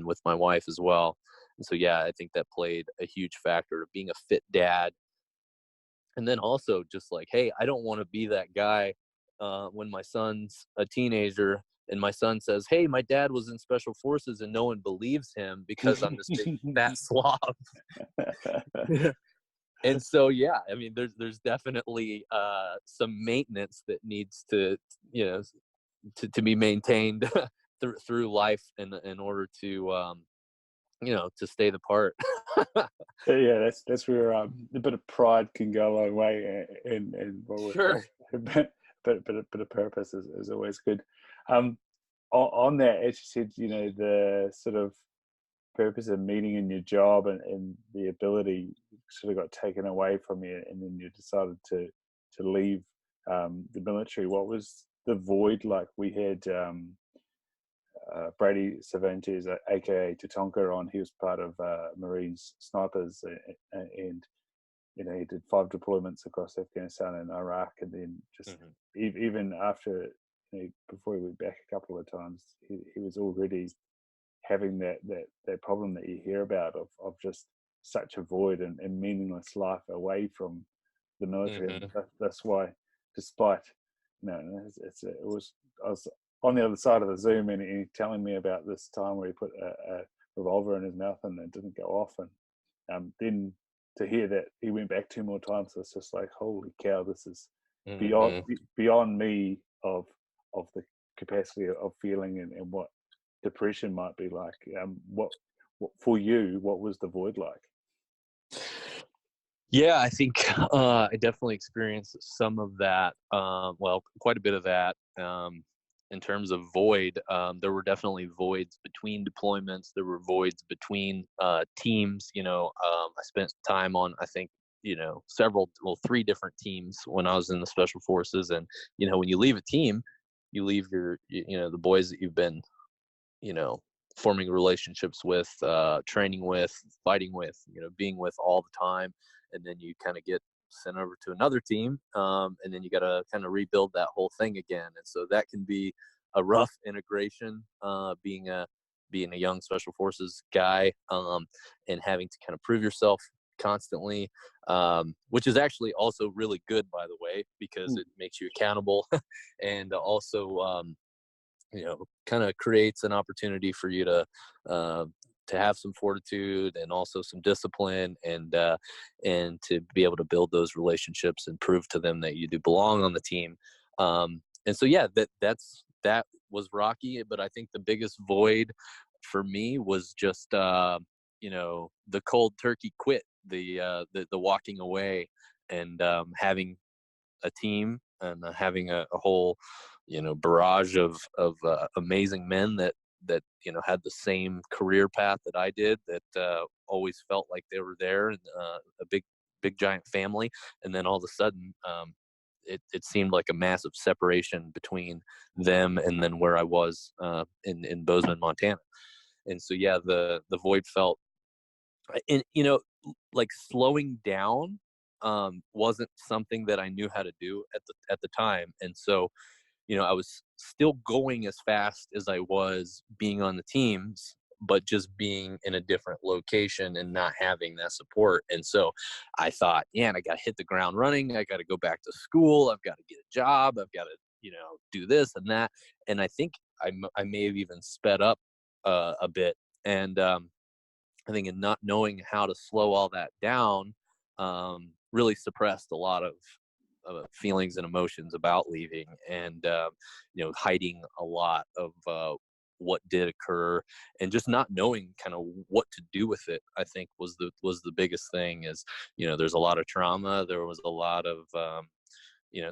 with my wife as well. And so I think that played a huge factor of being a fit dad. And then also just like, hey, I don't want to be that guy when my son's a teenager and my son says, hey, my dad was in special forces, and no one believes him because I'm this big fat slob. And so, I mean, there's definitely some maintenance that needs to, to be maintained through life in order to to stay the part. Yeah, that's where a bit of pride can go a long way, and Sure. a bit of purpose is always good. On that, as you said, the sort of purpose of meaning in your job and the ability sort of got taken away from you, and then you decided to leave the military. What was the void like? We had Brady Cervantes, aka Tatonka, on. He was part of Marines snipers, and he did 5 deployments across Afghanistan and Iraq, and then just even after, before he went back a couple of times, he was already having that problem that you hear about of just such a void and meaningless life away from the military. And that's why, despite I was on the other side of the Zoom, and he telling me about this time where he put a revolver in his mouth and it didn't go off, and then to hear that he went back 2 more times, it's just like, holy cow, this is beyond me of the capacity of feeling and what depression might be like. What for you, what was the void like? Yeah, I think I definitely experienced some of that. Well, quite a bit of that. In terms of void, there were definitely voids between deployments. There were voids between teams. I spent time on, I think, 3 different teams when I was in the special forces. And, when you leave a team, you leave the boys that you've been, forming relationships with, training with, fighting with, being with all the time. And then you kind of get sent over to another team, and then you got to kind of rebuild that whole thing again. And so that can be a rough integration, being a young special forces guy, and having to kind of prove yourself constantly, which is actually also really good, by the way, because it makes you accountable, and also kind of creates an opportunity for you to have some fortitude and also some discipline, and to be able to build those relationships and prove to them that you do belong on the team. And so, yeah, that was rocky, but I think the biggest void for me was just, the cold turkey quit, the walking away, and having a team and having a whole, barrage of amazing men that had the same career path that I did, that always felt like they were there, and a big giant family. And then all of a sudden, it seemed like a massive separation between them and then where I was in Bozeman, Montana. And so, yeah, the void felt, and like slowing down wasn't something that I knew how to do at the time. And so, I was still going as fast as I was being on the teams, but just being in a different location and not having that support. And so I thought, I got to hit the ground running. I got to go back to school. I've got to get a job. I've got to, do this and that. And I think I may have even sped up a bit. And I think in not knowing how to slow all that down, really suppressed a lot of feelings and emotions about leaving, and hiding a lot of what did occur, and just not knowing kind of what to do with it, I think was the biggest thing. Is there's a lot of trauma. There was a lot of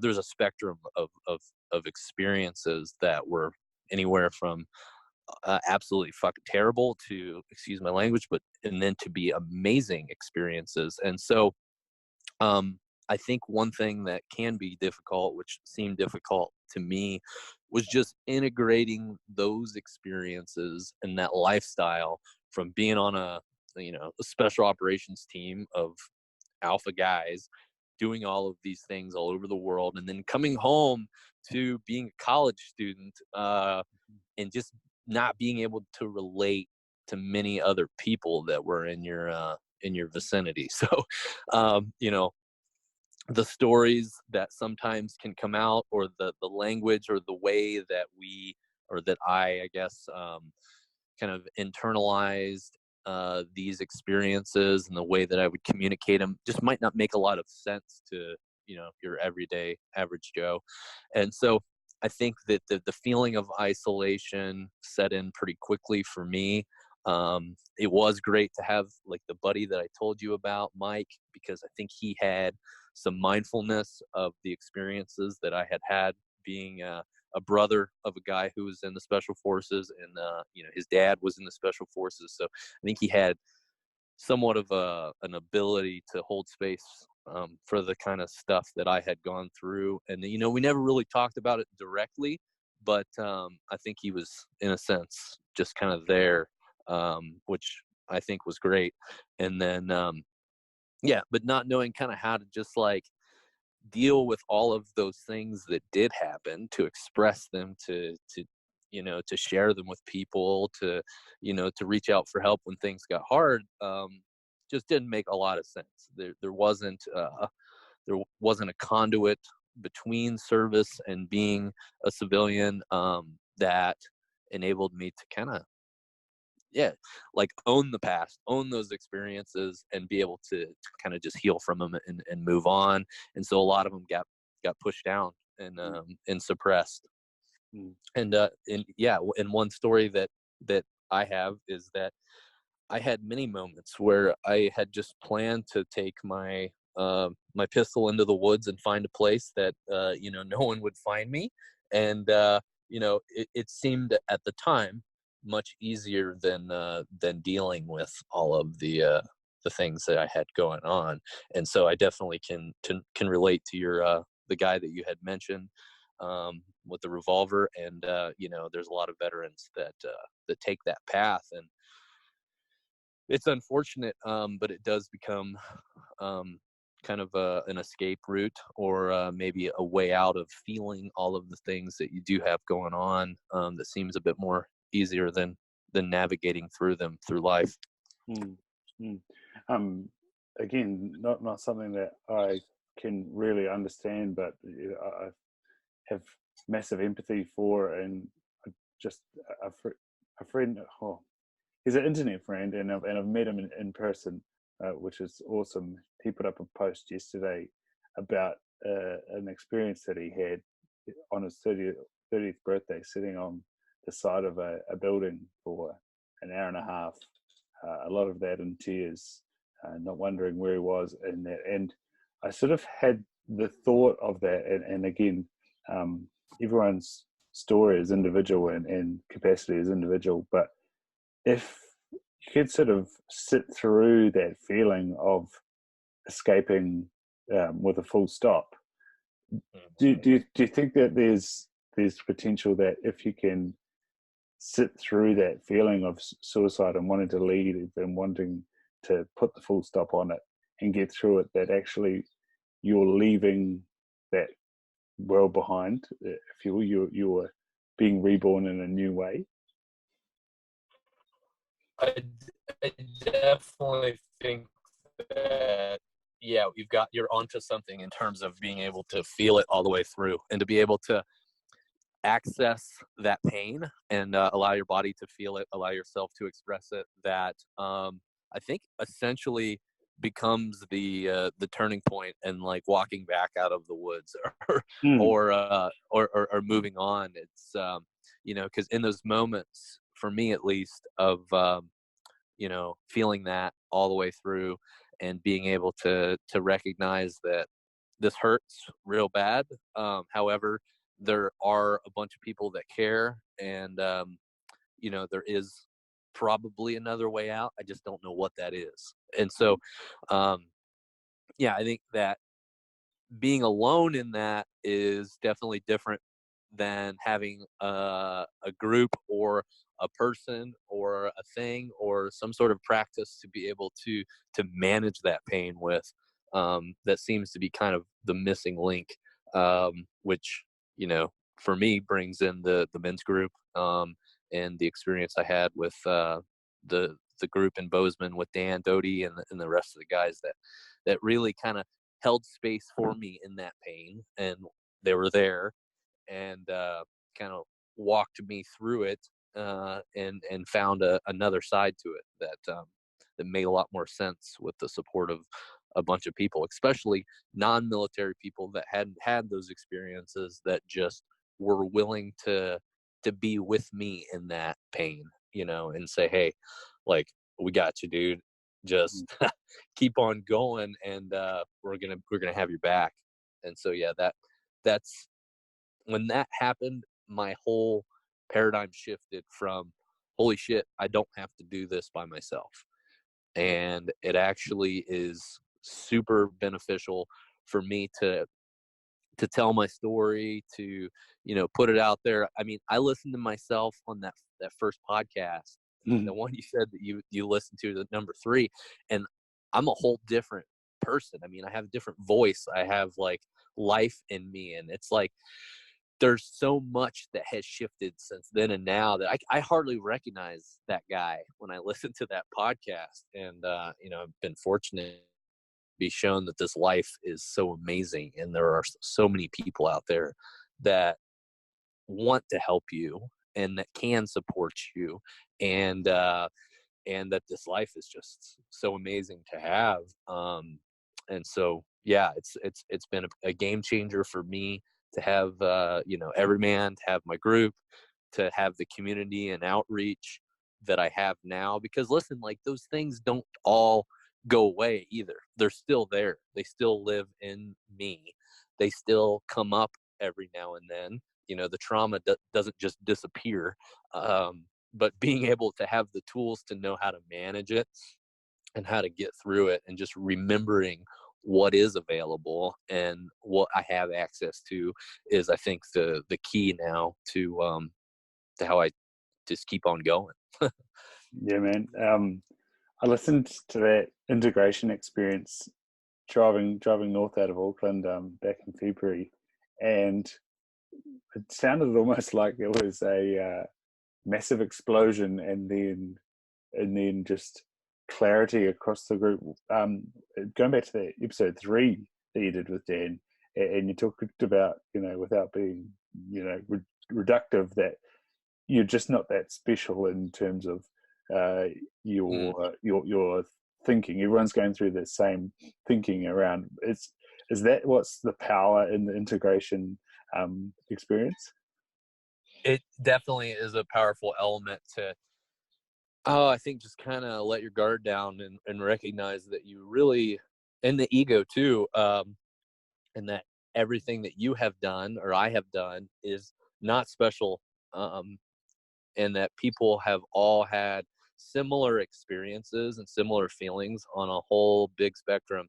there's a spectrum of experiences that were anywhere from absolutely fucking terrible to, excuse my language, and then to be amazing experiences. And so I think one thing that can be difficult, which seemed difficult to me, was just integrating those experiences and that lifestyle from being on a special operations team of alpha guys doing all of these things all over the world, and then coming home to being a college student, and just not being able to relate to many other people that were in your vicinity. So, the stories that sometimes can come out, or the language, or the way that I guess, kind of internalized these experiences, and the way that I would communicate them just might not make a lot of sense to your everyday average Joe. And so I think that the feeling of isolation set in pretty quickly for me. It was great to have like the buddy that I told you about, Mike, because I think he had some mindfulness of the experiences that I had being a brother of a guy who was in the special forces, and his dad was in the special forces. So I think he had somewhat of an ability to hold space for the kind of stuff that I had gone through. And, we never really talked about it directly, but I think he was, in a sense, just kind of there, which I think was great. And then, but not knowing kind of how to just like deal with all of those things that did happen, to express them, to share them with people, to reach out for help when things got hard, just didn't make a lot of sense. There wasn't a conduit between service and being a civilian that enabled me to kind of like own the past, own those experiences, and be able to kind of just heal from them and move on. And so a lot of them got pushed down and suppressed. Mm. And one story that I have is that I had many moments where I had just planned to take my my pistol into the woods and find a place that no one would find me, and it seemed at the time much easier than dealing with all of the things that I had going on. And so I definitely can relate to your the guy that you had mentioned with the revolver, and there's a lot of veterans that take that path, and it's unfortunate, but it does become kind of an escape route, or maybe a way out of feeling all of the things that you do have going on, that seems a bit more easier than navigating through them through life. Mm. Mm. Again, not something that I can really understand, but I have massive empathy for, and just a friend. Oh, he's an internet friend, and I've met him in person, which is awesome. He put up a post yesterday about an experience that he had on his 30th birthday, sitting on the side of a building for an hour and a half. A lot of that in tears, not wondering where he was in that. And I sort of had the thought of that, and again, everyone's story is individual and capacity is individual, but if you could sort of sit through that feeling of escaping with a full stop, do you think that there's potential that if you can sit through that feeling of suicide and wanting to leave and wanting to put the full stop on it and get through it, that actually you're leaving that world behind, if you will, you're being reborn in a new way? I definitely think that, you're onto something in terms of being able to feel it all the way through, and to be able to access that pain and allow your body to feel it, allow yourself to express it. That I think essentially becomes the turning point, and like walking back out of the woods, or moving on. It's because in those moments, for me at least, of feeling that all the way through, and being able to recognize that this hurts real bad. However, there are a bunch of people that care, and there is probably another way out. I just don't know what that is. And so, I think that being alone in that is definitely different than having a group, or a person, or a thing, or some sort of practice to be able to manage that pain with. That seems to be kind of the missing link, which for me brings in the men's group, and the experience I had with the group in Bozeman with Dan, Doty, and the rest of the guys that really kind of held space for me in that pain, and they were there, and kind of walked me through it, and found another side to it that made a lot more sense, with the support of a bunch of people, especially non-military people that hadn't had those experiences, that just were willing to be with me in that pain, you know, and say, hey, like, we got you, dude. Just keep on going, and we're gonna have your back. And so yeah, that's when that happened, my whole paradigm shifted from, holy shit, I don't have to do this by myself. And it actually is super beneficial for me to tell my story, to, you know, put it out there. I mean, I listened to myself on that first podcast, the one you said that you listened to, the number 3, and I'm a whole different person. I mean, I have a different voice. I have like life in me, and it's like there's so much that has shifted since then and now that I hardly recognize that guy when I listen to that podcast. And you know, I've been fortunate to be shown that this life is so amazing, and there are so many people out there that want to help you and that can support you, and that this life is just so amazing to have. And so yeah, it's been a game changer for me to have you know, Evryman, to have my group, to have the community and outreach that I have now. Because listen, like, those things don't all go away either. They're still there. They still live in me. They still come up every now and then. You know, the trauma doesn't just disappear. But being able to have the tools to know how to manage it and how to get through it, and just remembering what is available and what I have access to, is, I think, the key now to how I just keep on going. Yeah, man. I listened to that integration experience driving north out of Auckland back in February, and it sounded almost like it was a massive explosion, and then just clarity across the group. Going back to the episode 3 that you did with Dan, and you talked about, you know, without being, you know, reductive, that you're just not that special in terms of your thinking. Everyone's going through the same thinking around. Is that what's the power in the integration experience? It definitely is a powerful element to, I think, just kind of let your guard down and recognize that you really, and the ego too, and that everything that you have done or I have done is not special, and that people have all had similar experiences and similar feelings on a whole big spectrum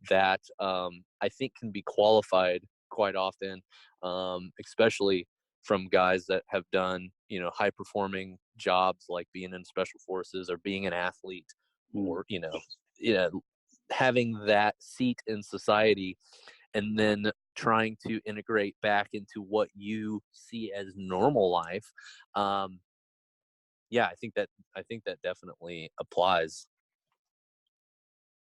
that I think can be qualified quite often, especially from guys that have done, you know, high performing jobs like being in special forces or being an athlete, or, you know, having that seat in society, and then trying to integrate back into what you see as normal life. Yeah, I think that definitely applies.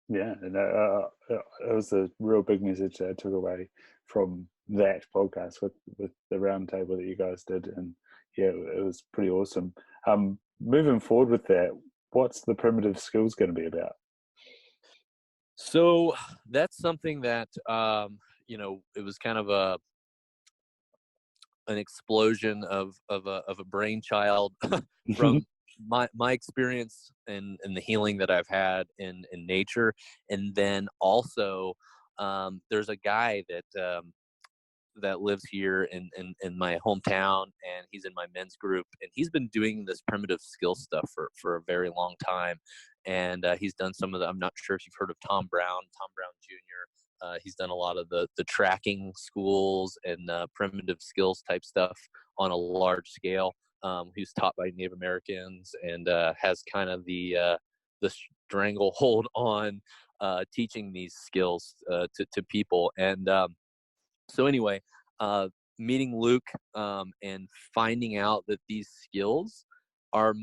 Yeah, and it was a real big message that I took away from that podcast with the roundtable that you guys did, and yeah, it was pretty awesome. Moving forward with that, what's the primitive skills going to be about? So that's something that you know, it was kind of an explosion of a brainchild from my experience and the healing that I've had in nature. And then also there's a guy that lives here in my hometown, and he's in my men's group, and he's been doing this primitive skill stuff for a very long time. And he's done some of the, I'm not sure if you've heard of Tom Brown Jr. He's done a lot of the tracking schools and primitive skills type stuff on a large scale. He's taught by Native Americans, and has kind of the stranglehold on teaching these skills to people. And so anyway, meeting Luke, and finding out that these skills are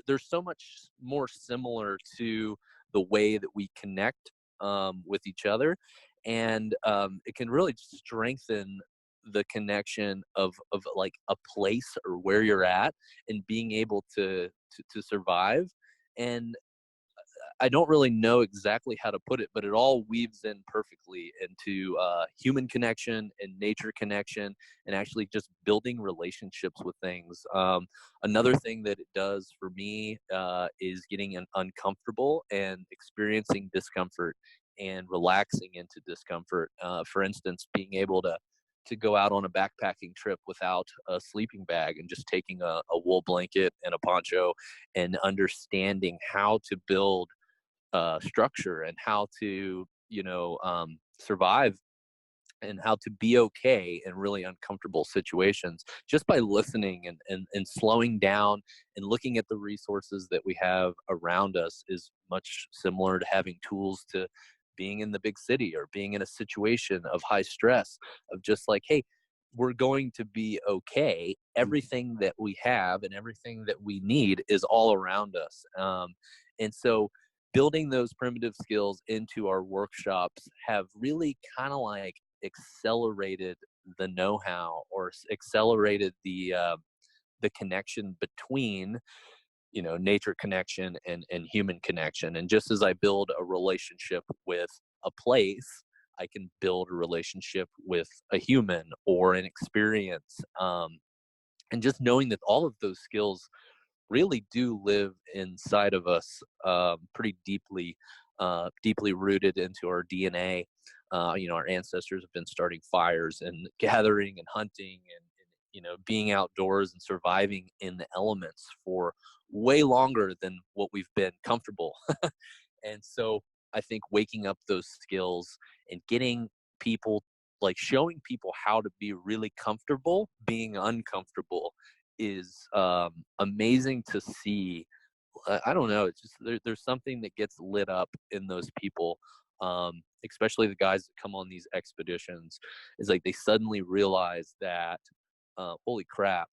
they're so much more similar to the way that we connect with each other. And it can really strengthen the connection of like a place or where you're at, and being able to survive. And I don't really know exactly how to put it, but it all weaves in perfectly into human connection and nature connection, and actually just building relationships with things. Another thing that it does for me is getting uncomfortable and experiencing discomfort and relaxing into discomfort. For instance, being able to go out on a backpacking trip without a sleeping bag and just taking a wool blanket and a poncho, and understanding how to build structure and how to, survive and how to be okay in really uncomfortable situations, just by listening and slowing down and looking at the resources that we have around us, is much similar to having tools to being in the big city or being in a situation of high stress, of just like, hey, we're going to be okay. Everything that we have and everything that we need is all around us. And so building those primitive skills into our workshops have really kind of like accelerated the know-how, or accelerated the connection between, nature connection and human connection. And just as I build a relationship with a place, I can build a relationship with a human or an experience. And just knowing that all of those skills really do live inside of us, pretty deeply, deeply rooted into our DNA. Our ancestors have been starting fires and gathering and hunting and being outdoors and surviving in the elements for way longer than what we've been comfortable. And so I think waking up those skills and getting people, like showing people how to be really comfortable being uncomfortable, is amazing to see. I don't know. It's just there's something that gets lit up in those people, especially the guys that come on these expeditions. Is like they suddenly realize that, holy crap,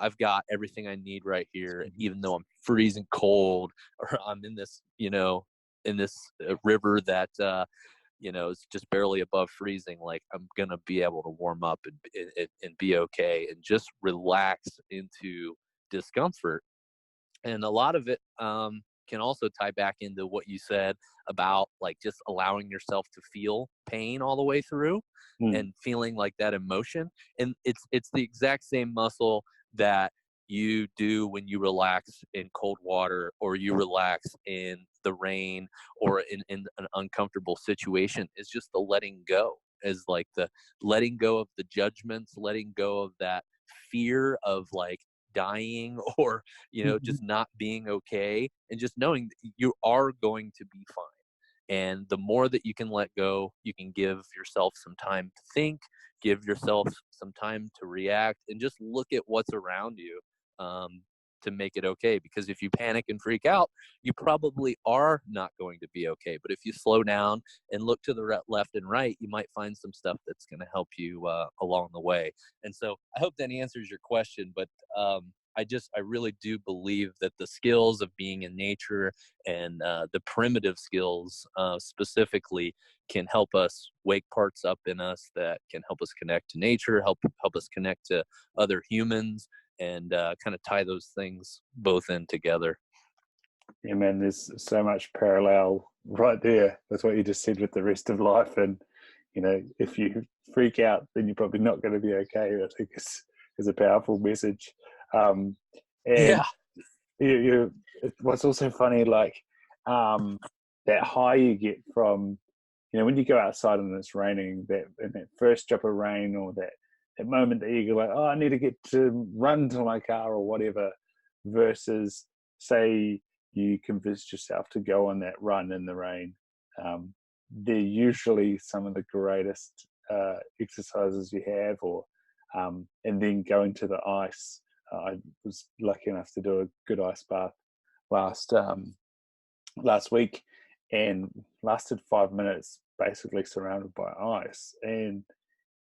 I've got everything I need right here, even though I'm freezing cold, or I'm in this, in this river that, it's just barely above freezing. Like, I'm going to be able to warm up and be okay, and just relax into discomfort. And a lot of it can also tie back into what you said about like just allowing yourself to feel pain all the way through, and feeling like that emotion. And it's the exact same muscle that you do when you relax in cold water, or you relax in the rain, or in an uncomfortable situation, is just the letting go, is like the letting go of the judgments, letting go of that fear of like dying, or just not being okay, and just knowing that you are going to be fine. And the more that you can let go, you can give yourself some time to think, give yourself some time to react, and just look at what's around you, to make it okay. Because if you panic and freak out, you probably are not going to be okay. But if you slow down and look to the left and right, you might find some stuff that's going to help you along the way. And so I hope that answers your question. But I really do believe that the skills of being in nature, and the primitive skills specifically, can help us wake parts up in us that can help us connect to nature, help us connect to other humans, and kind of tie those things both in together. Yeah, man, there's so much parallel right there with what you just said with the rest of life. And, if you freak out, then you're probably not going to be okay. I think is a powerful message. And Yeah. what's also funny, like, that high you get from, when you go outside and it's raining, that first drop of rain, or that moment that you go like, oh, I need to get to run to my car or whatever, versus say you convinced yourself to go on that run in the rain. They're usually some of the greatest exercises you have, or and then going to the ice. I was lucky enough to do a good ice bath last week, and lasted 5 minutes, basically surrounded by ice. And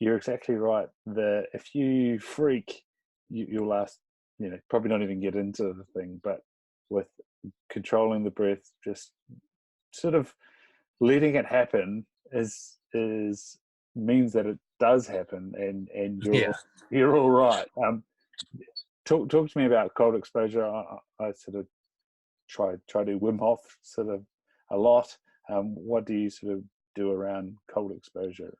you're exactly right. If you freak, you'll last, probably not even get into the thing. But with controlling the breath, just sort of letting it happen means that it does happen, and you're all right. Talk to me about cold exposure. I sort of try to Wim Hof sort of a lot. What do you sort of do around cold exposure?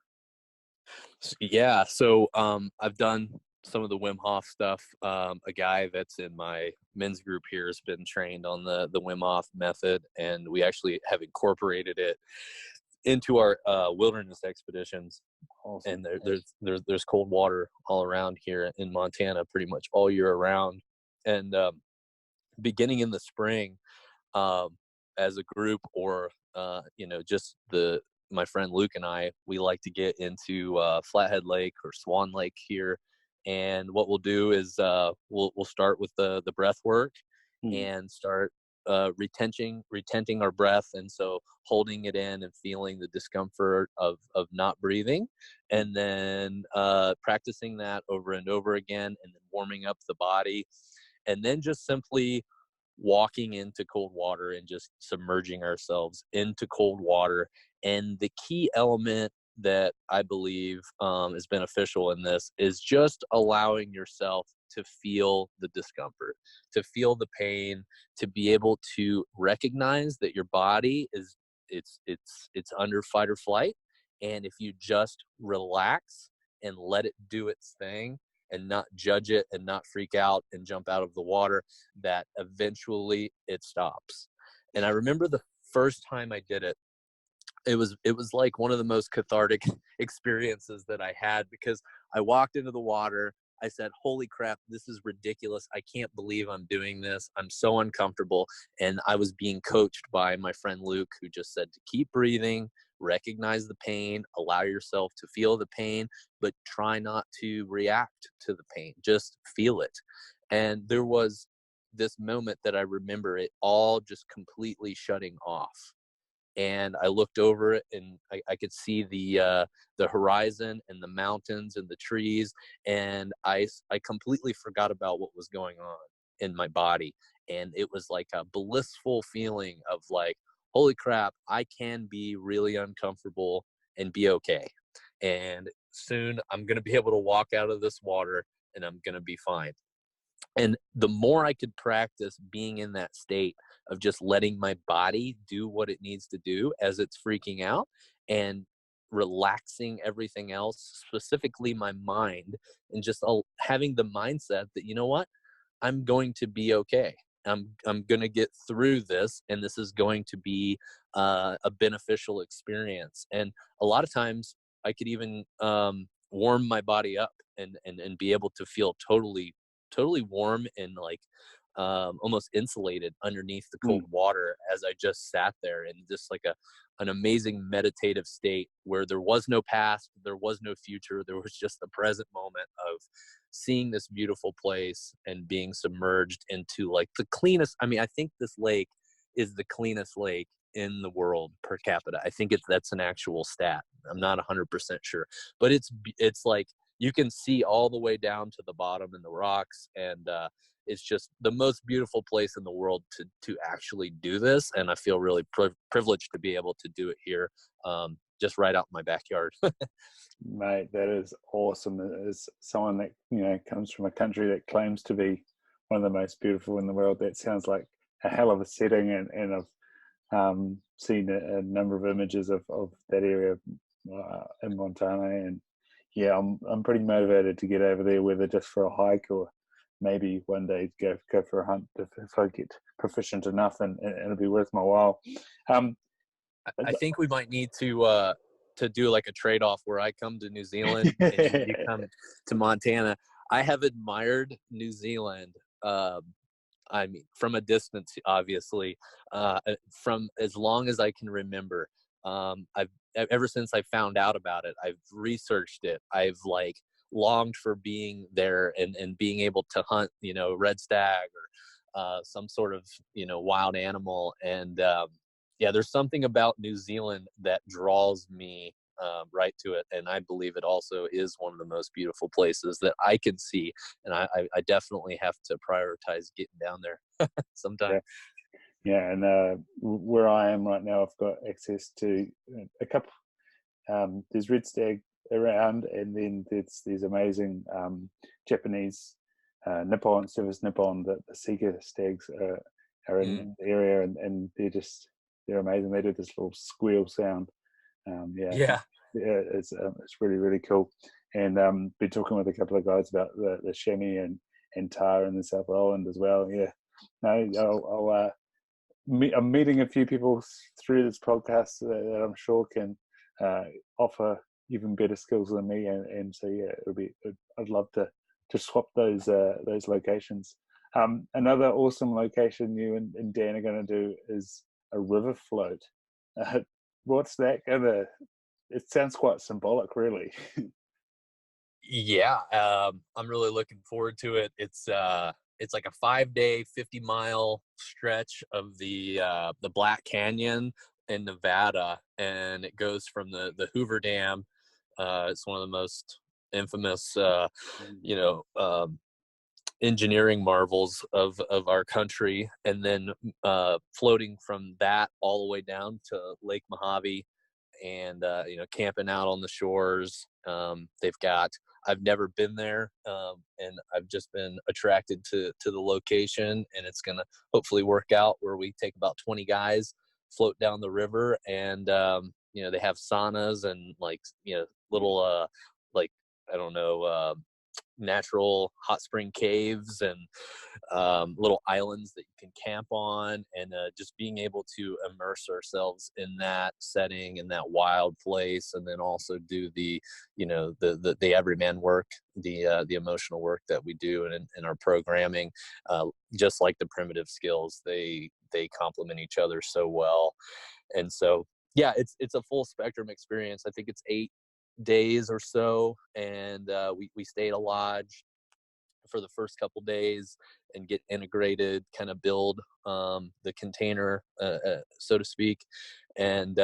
Yeah, so I've done some of the Wim Hof stuff. A guy that's in my men's group here has been trained on the Wim Hof method, and we actually have incorporated it into our wilderness expeditions. Awesome. And there's cold water all around here in Montana, pretty much all year around. And beginning in the spring, as a group, or just my friend Luke and I, we like to get into Flathead Lake or Swan Lake here. And what we'll do is we'll start with the breath work and start retenting our breath, and so holding it in and feeling the discomfort of not breathing, and then practicing that over and over again, and then warming up the body, and then just simply walking into cold water and just submerging ourselves into cold water. And the key element that I believe is beneficial in this is just allowing yourself to feel the discomfort, to feel the pain, to be able to recognize that your body is it's under fight or flight. And if you just relax and let it do its thing and not judge it and not freak out and jump out of the water, that eventually it stops. And I remember the first time I did it, it was like one of the most cathartic experiences that I had, because I walked into the water. I said, holy crap, this is ridiculous. I can't believe I'm doing this. I'm so uncomfortable. And I was being coached by my friend Luke, who just said to keep breathing, recognize the pain, allow yourself to feel the pain, but try not to react to the pain. Just feel it. And there was this moment that I remember it all just completely shutting off. And I looked over it, and I could see the horizon and the mountains and the trees, and I completely forgot about what was going on in my body. And it was like a blissful feeling of like, holy crap, I can be really uncomfortable and be okay. And soon I'm going to be able to walk out of this water and I'm going to be fine. And the more I could practice being in that state of just letting my body do what it needs to do as it's freaking out, and relaxing everything else, specifically my mind, and just having the mindset that, you know what, I'm going to be okay. I'm going to get through this, and this is going to be a beneficial experience. And a lot of times I could even warm my body up and be able to feel totally warm and like almost insulated underneath the cold water, as I just sat there in just like an amazing meditative state where there was no past, there was no future, there was just the present moment of seeing this beautiful place and being submerged into like the cleanest. I mean, I think this lake is the cleanest lake in the world per capita. I think that's an actual stat. I'm not 100% sure, but it's like you can see all the way down to the bottom in the rocks, and it's just the most beautiful place in the world to actually do this. And I feel really privileged to be able to do it here, just right out in my backyard. Mate, that is awesome. As someone that comes from a country that claims to be one of the most beautiful in the world, that sounds like a hell of a setting. And I've seen a number of images of that area in Montana, and yeah, I'm pretty motivated to get over there, whether just for a hike or maybe one day go for a hunt if I get proficient enough, and it'll be worth my while. I think we might need to do like a trade-off where I come to New Zealand and you come to Montana. I have admired New Zealand, I mean, from a distance, obviously, from as long as I can remember. Ever since I found out about it, I've researched it. I've like longed for being there and being able to hunt, red stag or some sort of, wild animal. And yeah, there's something about New Zealand that draws me right to it. And I believe it also is one of the most beautiful places that I can see. And I definitely have to prioritize getting down there sometime. Yeah, and where I am right now, I've got access to a couple. There's red stag around, and then there's these amazing Japanese Nippon, service Nippon, that the Sika stags are in the area, and they're they're amazing. They do this little squeal sound. Yeah. It's really, really cool. And been talking with a couple of guys about the chamois and tar in the South Island as well. Yeah, no, I'm meeting a few people through this podcast that I'm sure can offer even better skills than me, and so yeah, I'd love to swap those locations. Another awesome location you and Dan are going to do is a river float. What's that gonna? It sounds quite symbolic, really. Yeah, I'm really looking forward to it. It's like a 5-day, 50-mile stretch of the Black Canyon in Nevada, and it goes from the Hoover Dam. It's one of the most infamous, engineering marvels of our country, and then floating from that all the way down to Lake Mojave, and camping out on the shores. I've never been there, and I've just been attracted to the location, and it's gonna hopefully work out where we take about 20 guys, float down the river, and they have saunas and little like I don't know, natural hot spring caves and little islands that you can camp on, and just being able to immerse ourselves in that setting, in that wild place, and then also do the everyman work, the emotional work that we do in our programming. Just like the primitive skills, they complement each other so well. And so yeah, it's a full spectrum experience. I think it's 8 days or so, and we stay at a lodge for the first couple days and get integrated, kind of build the container, so to speak, and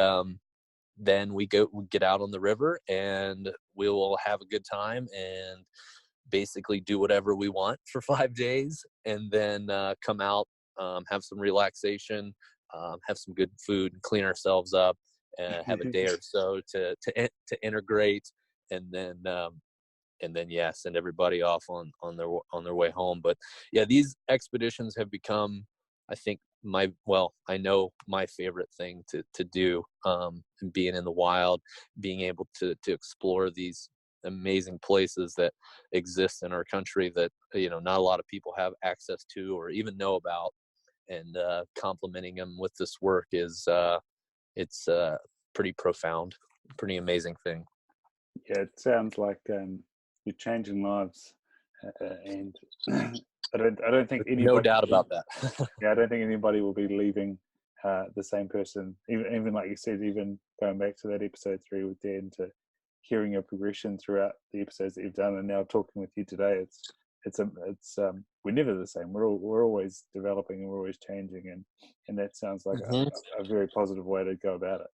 then we get out on the river, and we will have a good time and basically do whatever we want for 5 days, and then come out, have some relaxation, have some good food, and clean ourselves up, and have a day or so to integrate, and then yeah, send everybody off on their way home. But yeah, these expeditions have become, I think, I know my favorite thing to do, and being in the wild, being able to explore these amazing places that exist in our country that not a lot of people have access to or even know about, and complementing them with this work is it's pretty profound, pretty amazing thing. Yeah, it sounds like you're changing lives, and I don't think anybody. No doubt about that. Yeah, I don't think anybody will be leaving the same person. Even like you said, even going back to that episode 3 with Dan, to hearing your progression throughout the episodes that you've done, and now talking with you today, it's we're never the same. We're always developing, and we're always changing, and that sounds like a very positive way to go about it.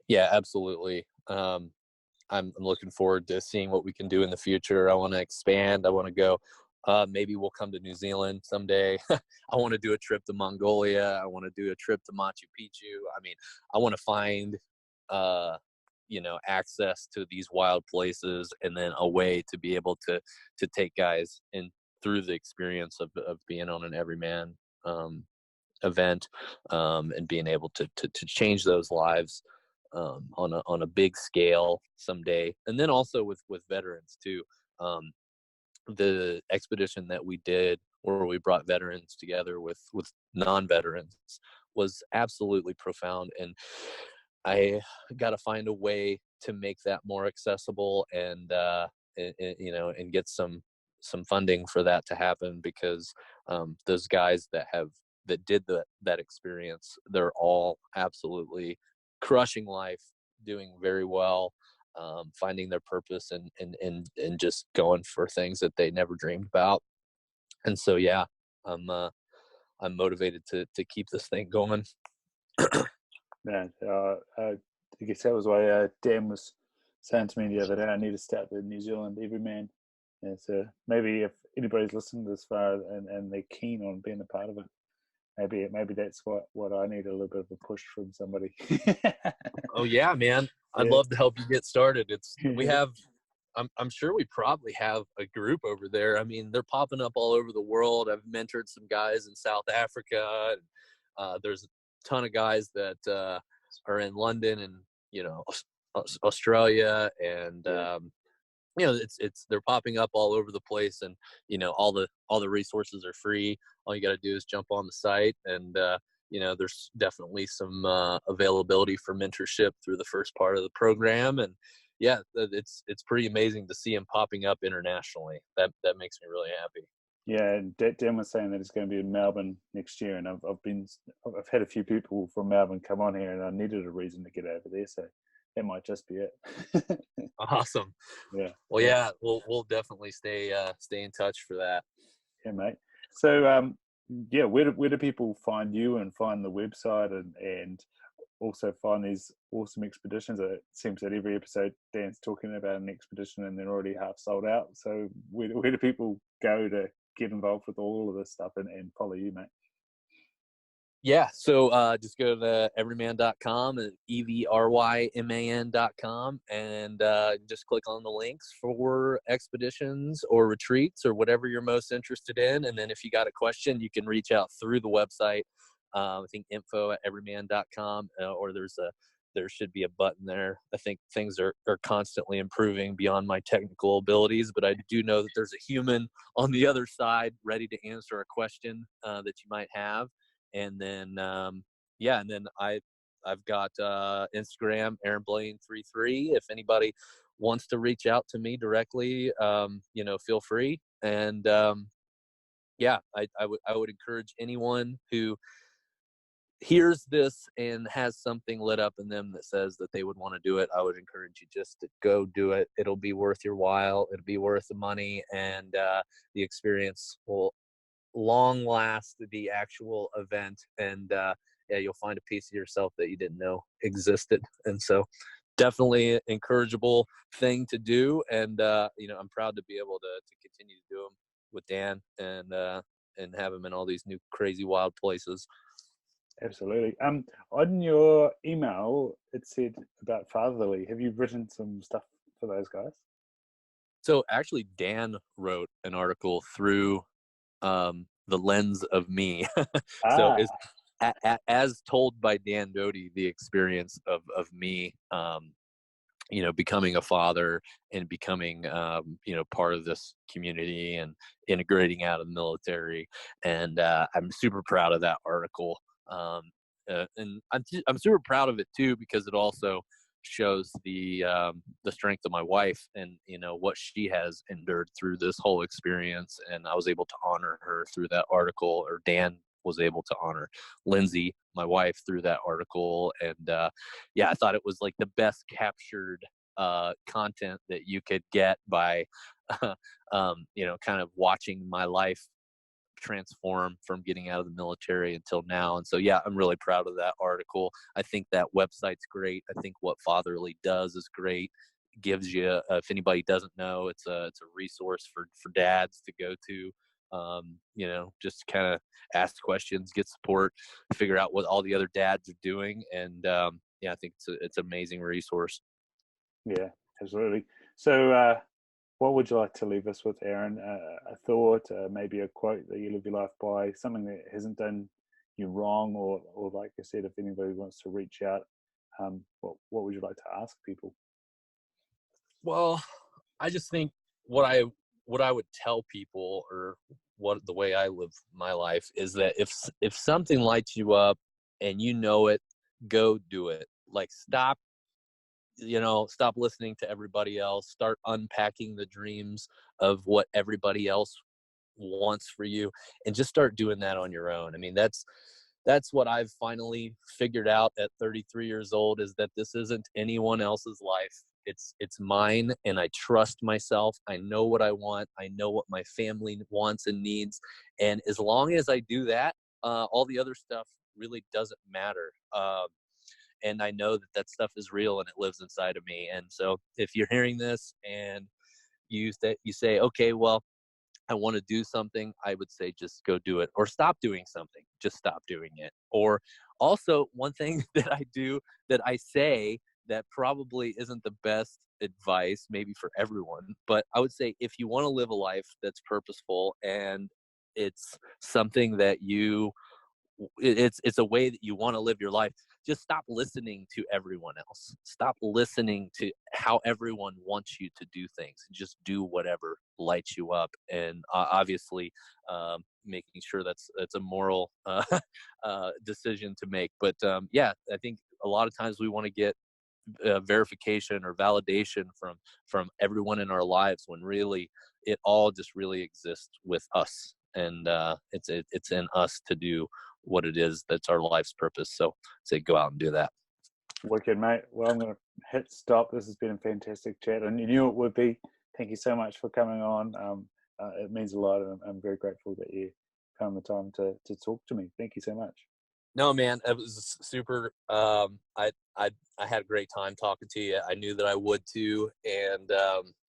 Yeah, absolutely. I'm looking forward to seeing what we can do in the future. I want to expand. I want to go. Maybe we'll come to New Zealand someday. I want to do a trip to Mongolia. I want to do a trip to Machu Picchu. I mean, I want to find, access to these wild places, and then a way to be able to take guys in through the experience of being on an everyman event, and being able to change those lives on a big scale someday. And then also with veterans too. The expedition that we did where we brought veterans together with non-veterans was absolutely profound, and I got to find a way to make that more accessible, and and get some funding for that to happen, because those guys that did that experience, they're all absolutely crushing life, doing very well, finding their purpose, and just going for things that they never dreamed about. And so yeah, I'm motivated to keep this thing going. Man, I guess that was why Dan was saying to me the other day, I need to start the New Zealand Everyman. And so maybe if anybody's listened this far and they're keen on being a part of it, maybe that's what I need, a little bit of a push from somebody. Oh yeah, man. I'd love to help you get started. I'm sure we probably have a group over there. I mean, they're popping up all over the world. I've mentored some guys in South Africa. There's ton of guys that are in London and, Australia, and they're popping up all over the place, and all the resources are free. All you got to do is jump on the site, and there's definitely some availability for mentorship through the first part of the program. And yeah, it's pretty amazing to see him popping up internationally. That makes me really happy. Yeah, and Dan was saying that it's going to be in Melbourne next year, and I've had a few people from Melbourne come on here, and I needed a reason to get over there, so that might just be it. Awesome. Yeah. Well, yeah, we'll definitely stay in touch for that. Yeah, mate. So, where do people find you and find the website, and also find these awesome expeditions? It seems that every episode Dan's talking about an expedition and they're already half sold out. So where do people go to get involved with all of this stuff and follow you, mate? Yeah, so just go to everyman.com, EVRYMAN.com, and just click on the links for expeditions or retreats or whatever you're most interested in. And then if you got a question, you can reach out through the website. I think info@everyman.com, or there should be a button there. I think things are constantly improving beyond my technical abilities, but I do know that there's a human on the other side ready to answer a question that you might have. And then, and then I've got Instagram, Aaron Blaine 33. If anybody wants to reach out to me directly, feel free. And I would encourage anyone who hears this and has something lit up in them that says that they would want to do it. I would encourage you just to go do it. It'll be worth your while. It'll be worth the money, and the experience will long last the actual event. And you'll find a piece of yourself that you didn't know existed. And so definitely an encourageable thing to do. And I'm proud to be able to continue to do them with Dan and have him in all these new crazy wild places. Absolutely. On your email it said about Fatherly. Have you written some stuff for those guys? So actually Dan wrote an article through the lens of me. So it's as told by Dan Doty, the experience of me, becoming a father and becoming, part of this community and integrating out of the military. And I'm super proud of that article. And I'm super proud of it too, because it also shows the strength of my wife and what she has endured through this whole experience. And I was able to honor her through that article, or Dan was able to honor Lindsay, my wife, through that article. And I thought it was like the best captured content that you could get by kind of watching my life transform from getting out of the military until now. And so I'm really proud of that article. I think that website's great. I think what Fatherly does is great. It gives you, if anybody doesn't know, it's a resource for dads to go to, just kind of ask questions, get support, figure out what all the other dads are doing. And I think it's an amazing resource. Yeah, absolutely. So what would you like to leave us with, Aaron? A thought, maybe a quote that you live your life by, something that hasn't done you wrong, or like I said, if anybody wants to reach out, what would you like to ask people? Well, I just think what I would tell people, or what the way I live my life, is that if something lights you up and you know it, go do it. Like stop listening to everybody else. Start unpacking the dreams of what everybody else wants for you, and just start doing that on your own. I mean, that's what I've finally figured out at 33 years old, is that this isn't anyone else's life. It's mine, and I trust myself. I know what I want. I know what my family wants and needs. And as long as I do that, all the other stuff really doesn't matter. And I know that stuff is real and it lives inside of me. And so if you're hearing this and you say, okay, well, I want to do something, I would say just go do it, or stop doing something. Just stop doing it. Or also, one thing that I do, that I say, that probably isn't the best advice maybe for everyone, but I would say, if you want to live a life that's purposeful and it's something that you it's a way that you want to live your life. Just stop listening to everyone else. Stop listening to how everyone wants you to do things. Just do whatever lights you up. And obviously, making sure that's a moral decision to make. But yeah, I think a lot of times we want to get verification or validation from everyone in our lives, when really it all just really exists with us, and it's in us to do what it is that's our life's purpose. So say go out and do that. Wicked, mate. Well, I'm going to hit stop. This has been a fantastic chat, and you knew it would be. Thank you so much for coming on. It means a lot, and I'm very grateful that you found the time to talk to me. Thank you so much. No, man, it was super. I had a great time talking to you. I knew that I would too, and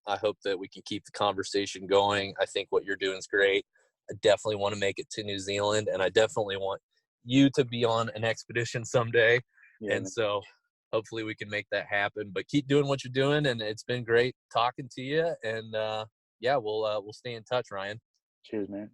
I hope that we can keep the conversation going. I think what you're doing is great. I definitely want to make it to New Zealand, and I definitely want you to be on an expedition someday. Yeah, and man. So hopefully we can make that happen. But keep doing what you're doing, and it's been great talking to you. And yeah, we'll stay in touch, Ryan. Cheers, man.